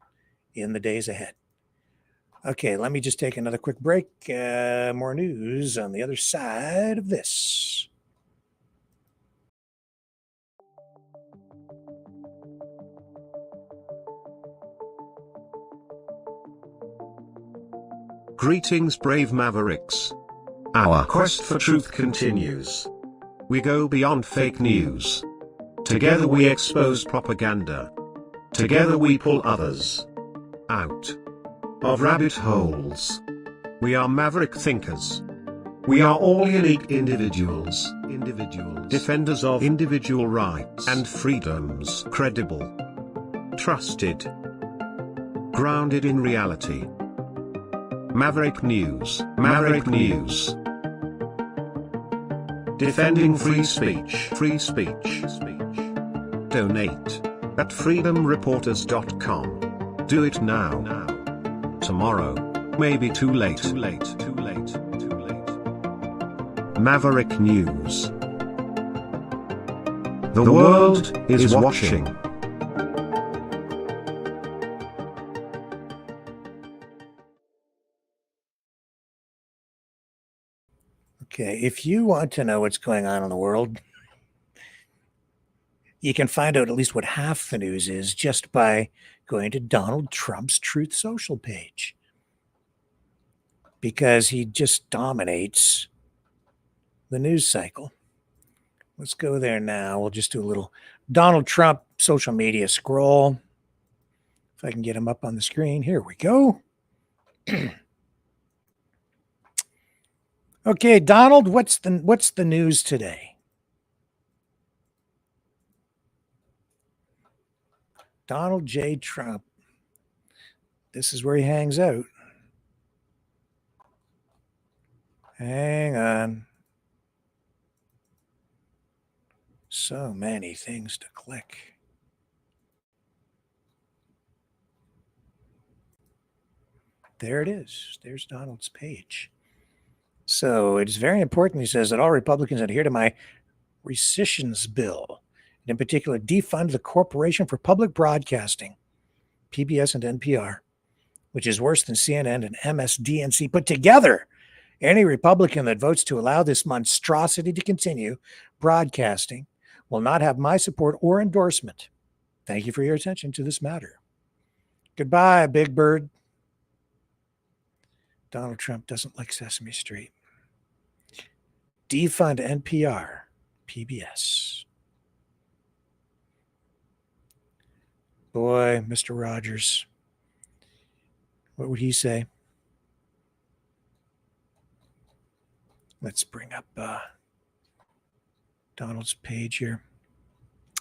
in the days ahead. Okay, let me just take another quick break. More news on the other side of this. Greetings, brave mavericks. Our quest for truth continues. We go beyond fake news. Together we expose propaganda. Together we pull others out of rabbit holes. We are maverick thinkers. We are all unique individuals, defenders of individual rights and freedoms, credible, trusted, grounded in reality. Maverick News. Defending free speech. Free speech. Donate at freedomreporters.com. Do it now. Tomorrow may be too late. Maverick News. The world is watching. Okay, if you want to know what's going on in the world, you can find out at least what half the news is just by going to Donald Trump's Truth Social page, because he just dominates the news cycle. Let's go there now. We'll just do a little Donald Trump social media scroll. If I can get him up on the screen. Here we go. Okay, Donald, what's the news today? Donald J. Trump. This is where he hangs out. Hang on. So many things to click. There it is. There's Donald's page. So it is very important, he says, that all Republicans adhere to my rescissions bill, and in particular, defund the Corporation for Public Broadcasting, PBS and NPR, which is worse than CNN and MSDNC put together. Any Republican that votes to allow this monstrosity to continue broadcasting will not have my support or endorsement. Thank you for your attention to this matter. Goodbye, Big Bird. Donald Trump doesn't like Sesame Street. Defund NPR, PBS. Boy, Mr. Rogers. What would he say? Let's bring up Donald's page here.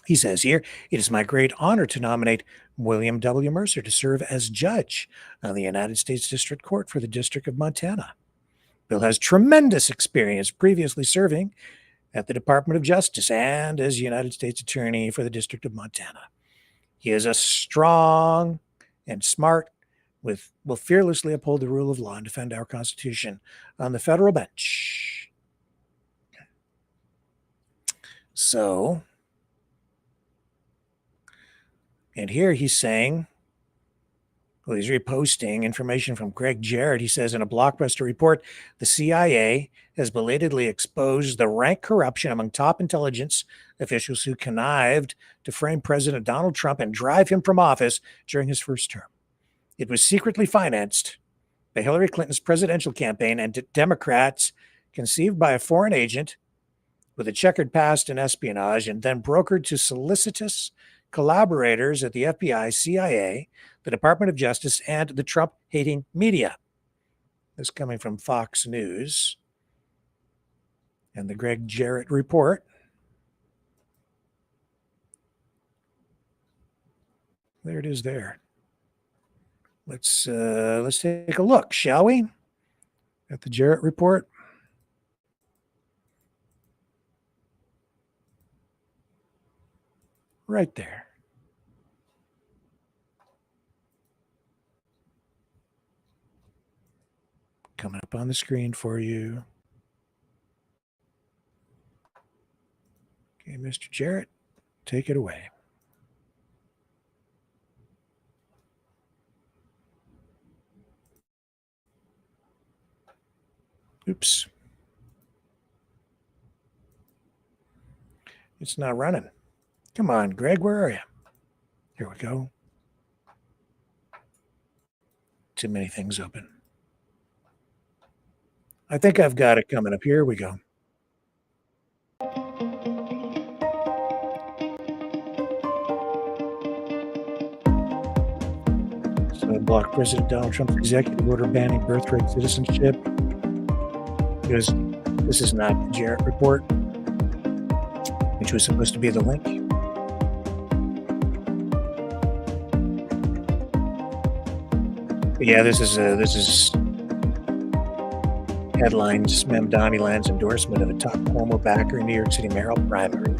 He says here, it is my great honor to nominate William W. Mercer to serve as judge on the United States District Court for the District of Montana. Bill has tremendous experience previously serving at the Department of Justice and as United States Attorney for the District of Montana. He is a strong and smart, will fearlessly uphold the rule of law and defend our Constitution on the federal bench. So, and here he's saying, well, he's reposting information from Greg Jarrett. He says in a blockbuster report, the CIA has belatedly exposed the rank corruption among top intelligence officials who connived to frame President Donald Trump and drive him from office during his first term. It was secretly financed by Hillary Clinton's presidential campaign and Democrats, conceived by a foreign agent with a checkered past in espionage, and then brokered to solicitous collaborators at the FBI, CIA, the Department of Justice, and the Trump-hating media. This coming from Fox News and the Greg Jarrett report. There it is there. Let's take a look, shall we, at the Jarrett report. Right there. Coming up on the screen for you. Okay, Mr. Jarrett, take it away. Oops. It's not running. Come on, Greg, where are you? Here we go. Too many things open. I think I've got it coming up. Here we go. So block President Donald Trump's executive order banning birthright citizenship. Because this is not the Jarrett report, which was supposed to be the link. But yeah, this is Headlines: Mamdani lands endorsement of a top Cuomo backer in New York City mayoral primary.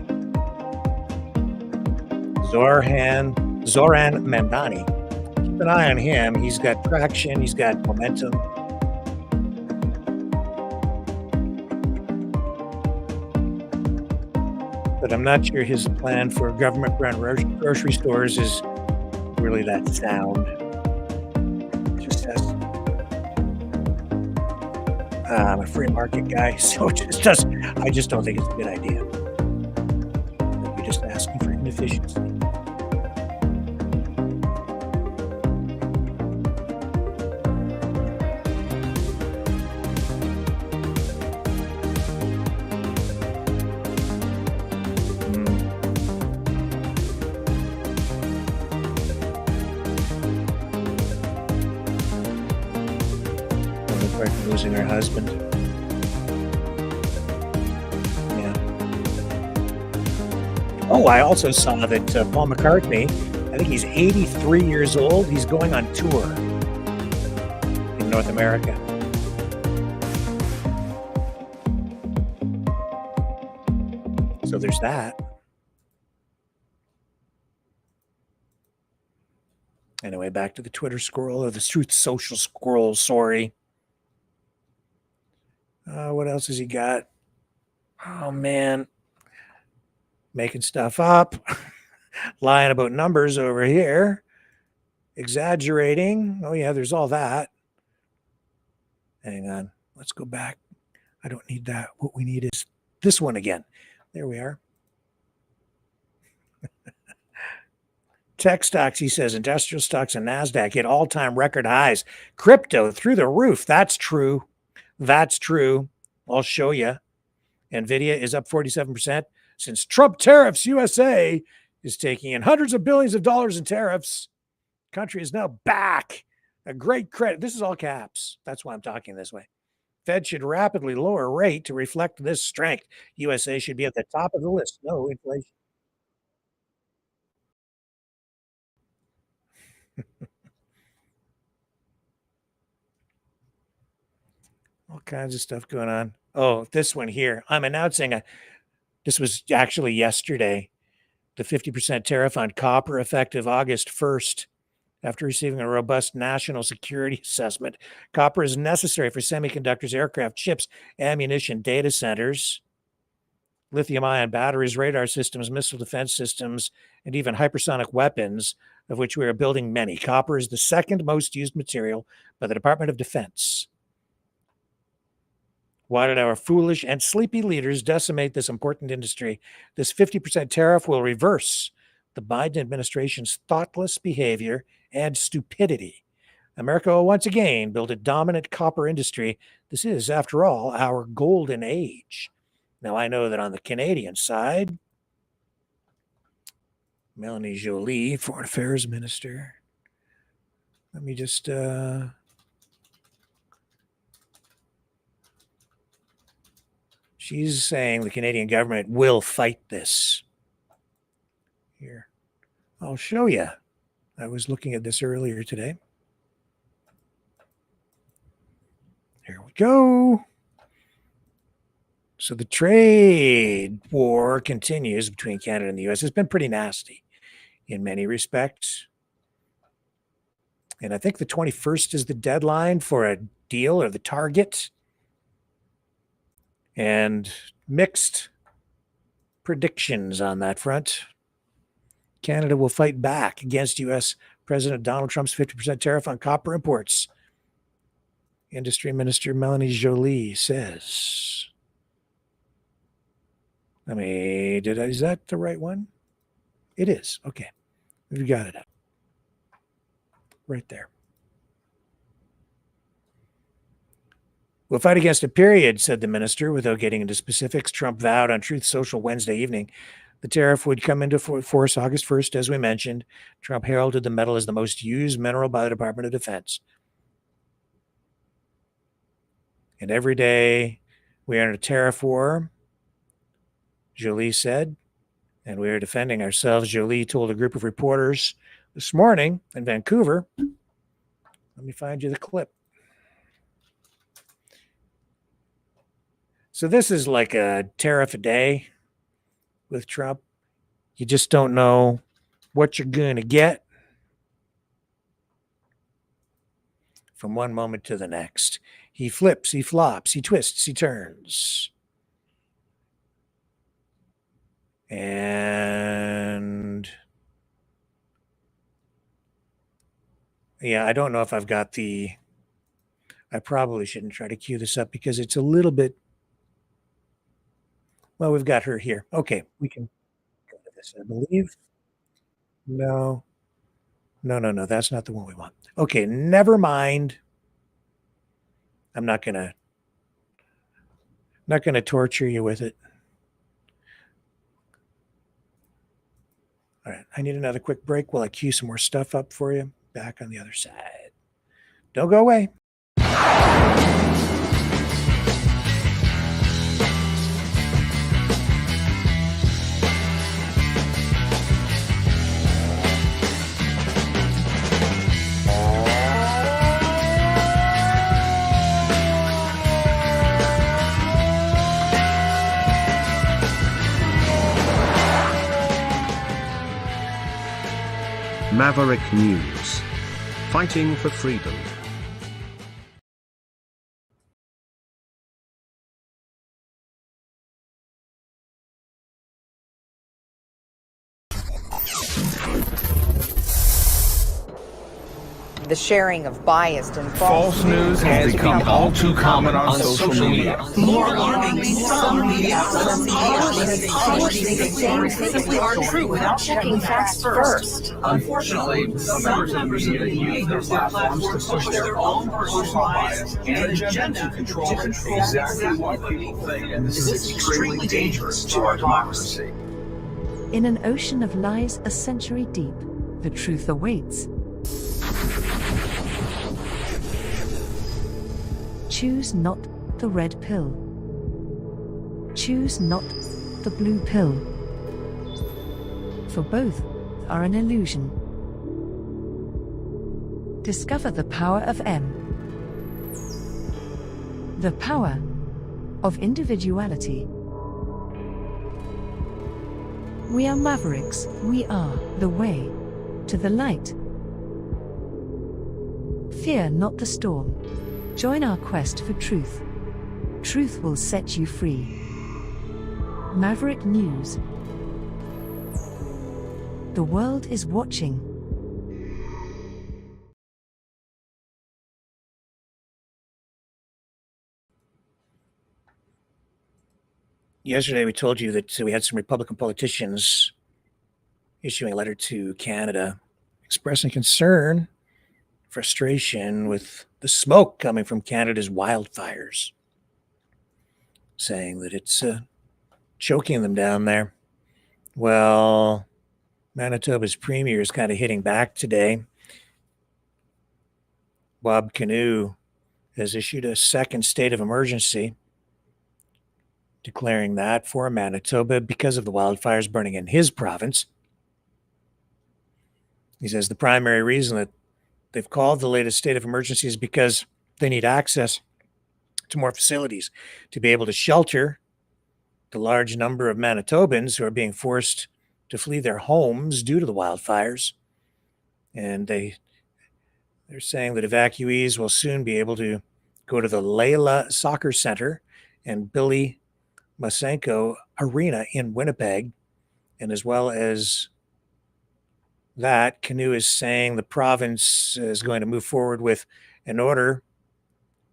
Zoran Mamdani. Keep an eye on him. He's got traction. He's got momentum. But I'm not sure his plan for government-run grocery stores is really that sound. Just as I'm a free market guy, so I just don't think it's a good idea. You're just asking for inefficiency. Losing her husband. Yeah. Oh, I also saw that Paul McCartney, I think he's 83 years old. He's going on tour in North America. So there's that. Anyway, back to the Twitter scroll, or the Truth Social scroll, sorry. What else has he got? Oh, man. Making stuff up. Lying about numbers over here. Exaggerating. Oh, yeah, there's all that. Hang on. Let's go back. I don't need that. What we need is this one again. There we are. Tech stocks, he says, industrial stocks and NASDAQ hit all-time record highs. Crypto through the roof. That's true. That's true. I'll show you. NVIDIA is up 47% since Trump tariffs. USA is taking in hundreds of billions of dollars in tariffs. Country is now back. A great credit. This is all caps. That's why I'm talking this way. Fed should rapidly lower rate to reflect this strength. USA should be at the top of the list. No inflation. All kinds of stuff going on. Oh, this one here. I'm announcing this was actually yesterday, the 50% tariff on copper effective August 1st. After receiving a robust national security assessment, copper is necessary for semiconductors, aircraft, chips, ammunition, data centers, lithium-ion batteries, radar systems, missile defense systems, and even hypersonic weapons, of which we are building many. Copper is the second most used material by the Department of Defense. Why did our foolish and sleepy leaders decimate this important industry? This 50% tariff will reverse the Biden administration's thoughtless behavior and stupidity. America will once again build a dominant copper industry. This is, after all, our golden age. Now, I know that on the Canadian side, Melanie Joly, Foreign Affairs Minister, let me just... she's saying the Canadian government will fight this. Here, I'll show you. I was looking at this earlier today. Here we go. So the trade war continues between Canada and the U.S. It's been pretty nasty in many respects. And I think the 21st is the deadline for a deal, or the target. And mixed predictions on that front. Canada will fight back against U.S. President Donald Trump's 50% tariff on copper imports. Industry Minister Melanie Joly says. Is that the right one? It is. Okay. We've got it up. Right there. We'll fight against it, period, said the minister, without getting into specifics. Trump vowed on Truth Social Wednesday evening the tariff would come into force August 1st, as we mentioned. Trump heralded the metal as the most used mineral by the Department of Defense. And every day we are in a tariff war, Joly said, and we are defending ourselves. Joly told a group of reporters this morning in Vancouver. Let me find you the clip. So this is like a tariff a day with Trump. You just don't know what you're going to get from one moment to the next. He flips, he flops, he twists, he turns. And yeah, I don't know if I've got the, I probably shouldn't try to cue this up because it's a little bit, well, we've got her here. Okay, we can go to this, I believe. No, that's not the one we want. Okay, never mind. I'm not gonna torture you with it. All right, I need another quick break while I cue some more stuff up for you. Back on the other side. Don't go away. Maverick News. Fighting for freedom. The sharing of biased and false news has become all too common on social media. More alarmingly, some media outlets simply aren't true without checking facts first. Unfortunately, some members of the media use their platforms to push their own personal bias and agenda to control exactly what people think, and this is extremely dangerous to our democracy. In an ocean of lies a century deep, the truth awaits. Choose not the red pill. Choose not the blue pill. For both are an illusion. Discover the power of M. The power of individuality. We are mavericks, we are the way to the light. Fear not the storm. Join our quest for truth. Truth will set you free. Maverick News. The world is watching. Yesterday, we told you that we had some Republican politicians issuing a letter to Canada expressing concern, frustration with the smoke coming from Canada's wildfires, saying that it's choking them down there. Well, Manitoba's premier is kind of hitting back today. Bob Canoe has issued a second state of emergency, declaring that for Manitoba because of the wildfires burning in his province. He says the primary reason that they've called the latest state of emergency is because they need access to more facilities to be able to shelter the large number of Manitobans who are being forced to flee their homes due to the wildfires. And they're saying that evacuees will soon be able to go to the Layla Soccer Center and Billy Masenko Arena in Winnipeg. And as well as that, Canoe is saying the province is going to move forward with an order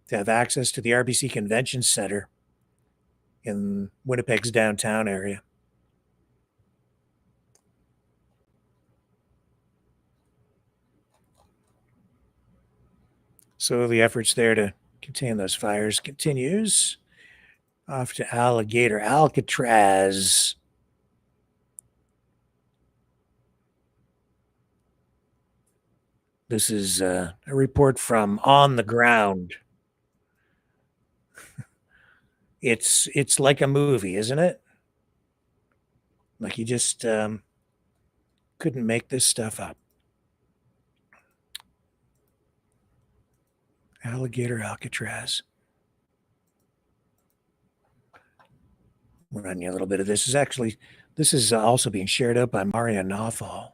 to have access to the RBC Convention Center in Winnipeg's downtown area. So the efforts there to contain those fires continues. Off to Alligator, Alcatraz. This is a report from on the ground. It's like a movie, isn't it? Like you just couldn't make this stuff up. Alligator, Alcatraz. run you a little bit of this. This is also being shared up by Mario Nawfal.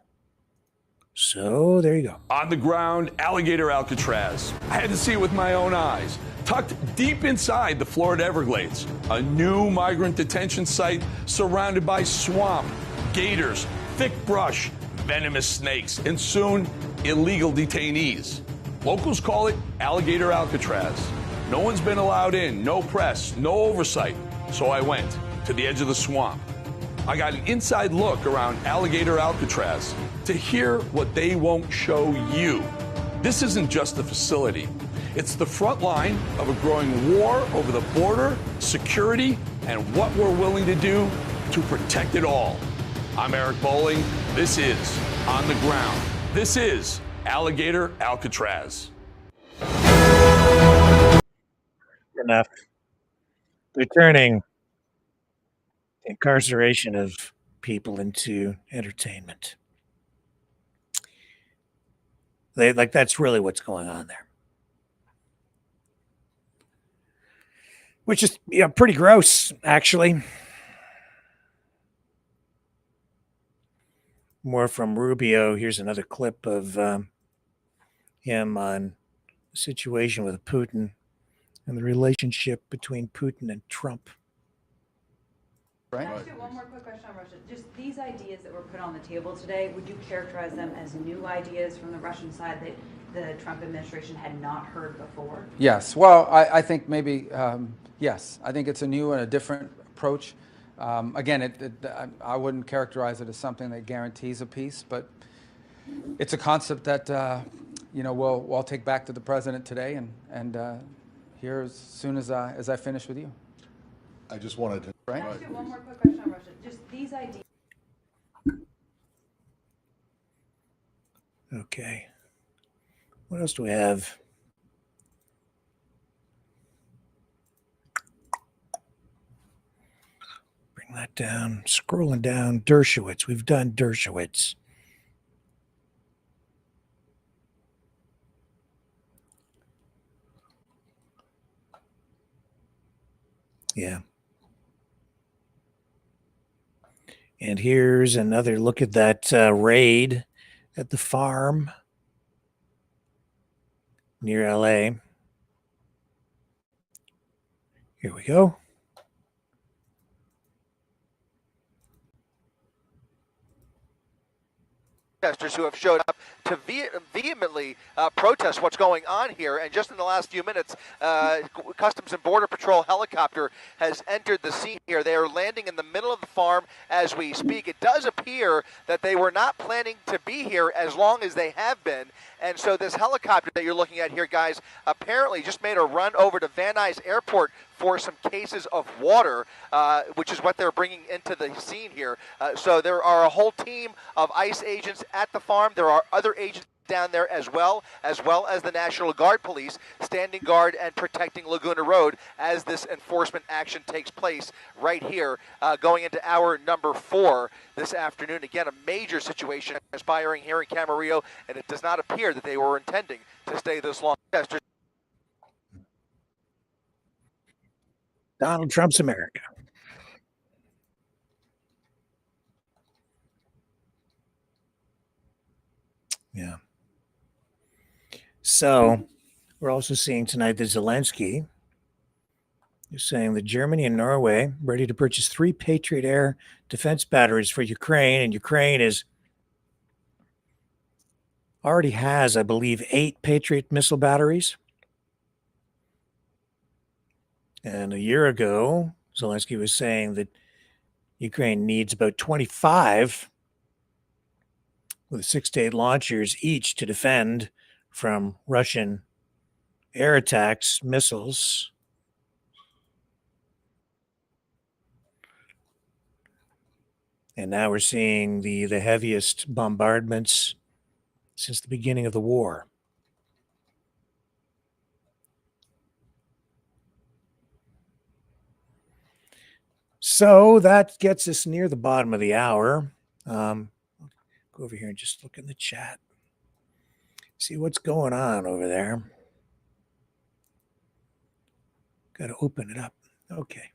So there you go. On the ground, alligator Alcatraz. I had to see it with my own eyes. Tucked deep inside the Florida Everglades, a new migrant detention site surrounded by swamp, gators, thick brush, venomous snakes, and soon illegal detainees. Locals call it Alligator Alcatraz. No one's been allowed in, no press, no oversight. So I went to the edge of the swamp. I got an inside look around Alligator Alcatraz to hear what they won't show you. This isn't just a facility. It's the front line of a growing war over the border, security, and what we're willing to do to protect it all. I'm Eric Bowling. This is On the Ground. This is Alligator Alcatraz. Enough. They're turning incarceration of people into entertainment. That's really what's going on there. Which is pretty gross, actually. More from Rubio. Here's another clip of him on the situation with Putin and the relationship between Putin and Trump. Can I ask you one more quick question on Russia? Just these ideas that were put on the table today, would you characterize them as new ideas from the Russian side that the Trump administration had not heard before? Yes. Well, I think maybe, yes. I think it's a new and a different approach. Again, I wouldn't characterize it as something that guarantees a peace, but it's a concept that, we'll take back to the president today and here as soon as I finish with you. I just wanted to. Can I ask you one more quick question on Russia? Just these ideas. Okay. What else do we have? Bring that down. Scrolling down. Dershowitz. We've done Dershowitz. Yeah. And here's another look at that raid at the farm near LA. Here we go. Protesters who have showed up to vehemently protest what's going on here. And just in the last few minutes, Customs and Border Patrol helicopter has entered the scene here. They are landing in the middle of the farm as we speak. It does appear that they were not planning to be here as long as they have been. And so this helicopter that you're looking at here, guys, apparently just made a run over to Van Nuys Airport for some cases of water, which is what they're bringing into the scene here. So there are a whole team of ICE agents at the farm. There are other agents down there as well as the National Guard police standing guard and protecting Laguna Road as this enforcement action takes place right here, going into hour number 4 this afternoon. Again, a major situation transpiring here in Camarillo, and it does not appear that they were intending to stay this long. Donald Trump's America. Yeah. So we're also seeing tonight that Zelensky is saying that Germany and Norway ready to purchase 3 Patriot air defense batteries for Ukraine, and Ukraine already has, I believe, 8 Patriot missile batteries. And a year ago, Zelensky was saying that Ukraine needs about 25 with 6 to 8 launchers each to defend from Russian air attacks, missiles. And now we're seeing the heaviest bombardments since the beginning of the war. So that gets us near the bottom of the hour. Go over here and just look in the chat. See what's going on over there. Got to open it up. Okay.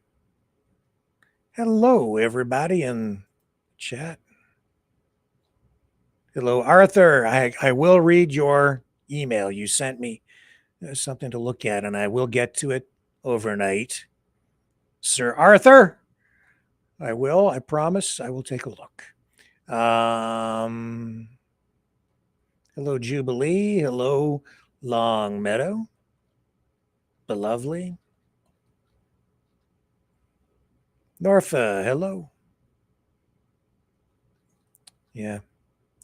Hello, everybody in chat. Hello, Arthur. I will read your email. You sent me something to look at, and I will get to it overnight. Sir Arthur, I will. I promise I will take a look. Hello, Jubilee. Hello, Long Meadow. Lovely. Norfa, hello. Yeah.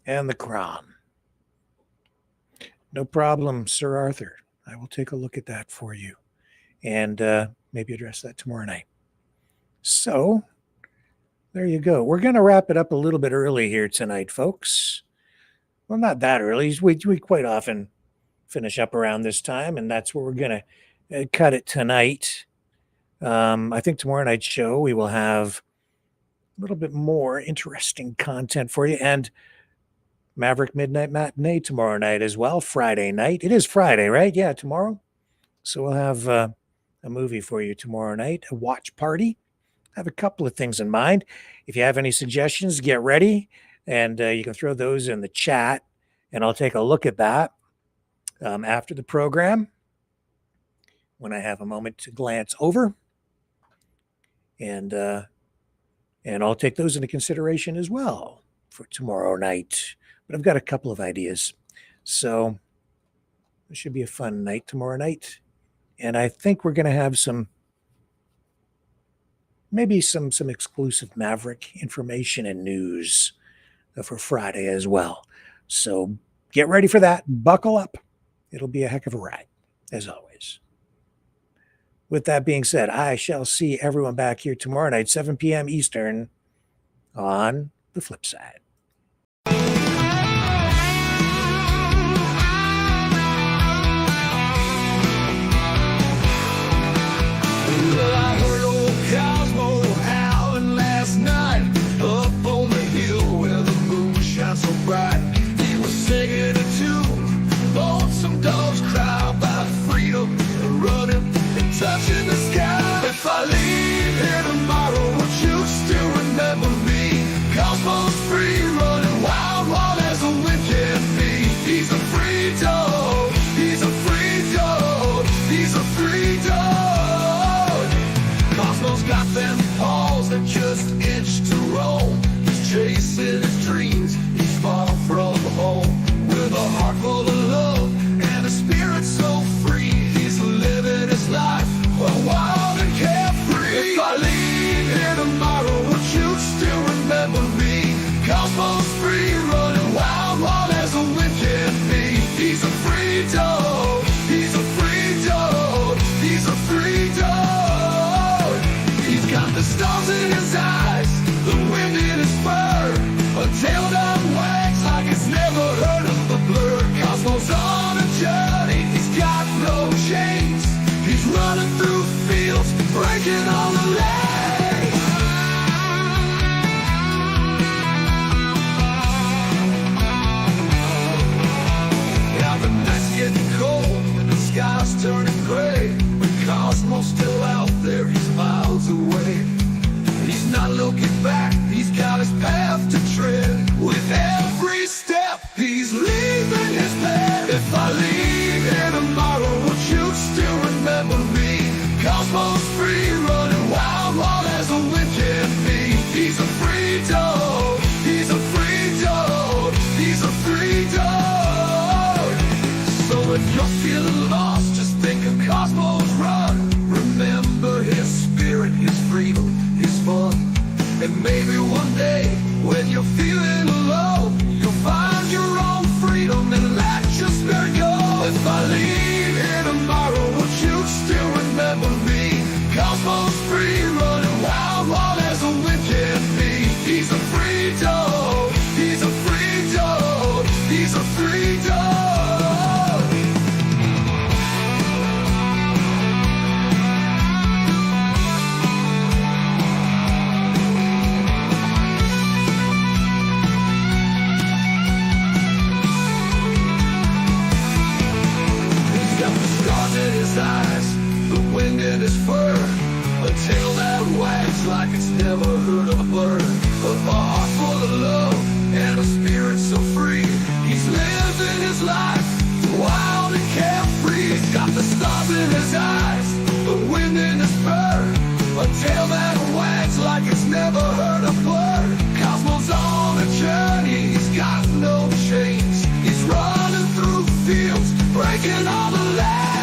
And the Crown. No problem, Sir Arthur. I will take a look at that for you and maybe address that tomorrow night. So there you go. We're going to wrap it up a little bit early here tonight, folks. Well, not that early. We quite often finish up around this time, and that's where we're going to cut it tonight. I think tomorrow night's show, we will have a little bit more interesting content for you, and Maverick Midnight Matinee tomorrow night as well, Friday night. It is Friday, right? Yeah, tomorrow. So we'll have a movie for you tomorrow night, a watch party. I have a couple of things in mind. If you have any suggestions, get ready, and you can throw those in the chat, and I'll take a look at that after the program when I have a moment to glance over. And I'll take those into consideration as well for tomorrow night. But I've got a couple of ideas. So it should be a fun night tomorrow night. And I think we're going to have maybe some exclusive Maverick information and news for Friday as well. So get ready for that. Buckle up. It'll be a heck of a ride, as always. With that being said, I shall see everyone back here tomorrow night, 7 p.m. Eastern, on the flip side. I heard old Cosmo howling last night up on the hill where the moon shines so bright. He was singing a tune, lonesome dogs cry about freedom and running and touching the sky. If I leave here tomorrow, would you still remember me? Cosmo's free, running wild, wild as the wind can be. He's a free dog, he's a free dog, he's a free dog. Cosmo's got them paws that just itch to roam. He's chasing his dreams, he's far from home. With a heart full of love and a spirit so free, he's living his life wild and carefree. If I leave here tomorrow, would you still remember me? Cosmo's free, running wild, wild as the wind can be. He's a free dog, he's a free dog, he's a free dog. He's got the stars in his eyes, the wind in his fur, a tail that wags like it's never heard of the blur. Cosmo's on a journey, he's got no chains. He's running through fields, breaking all the lanes. Now the night's getting cold and the sky's turning gray, but Cosmo's still out there, he's miles away. He's not looking back, he's got his path to tread. With every step, he's leaving his path. If I leave here tomorrow, would you still remember me? Cosmo's free, running wild, wild as the wind can be. He's a free dog, he's a free dog, he's a free dog. So if you're feeling lost, just think of Cosmo's run. Remember his spirit, his freedom, his fun. And maybe one day, when you're feeling alone, you'll find your own freedom and let your spirit go. If I leave here tomorrow, would you still remember me? Cosmo's free, running wild, wild as the wind can be. He's a free dog, he's a free dog, he's a free dog. He's got the stars in his eyes, the wind in his fur, a tail that wags like it's never heard a bird. A heart full of love and a spirit so free. He's living his life wild and carefree. He's got the stars in his eyes, the wind in his fur, a tail that wags like it's never heard a word. Cosmo's on a journey, he's got no chains. He's running through fields, breaking all the lanes.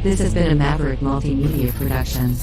This has been a Maverick Multimedia production.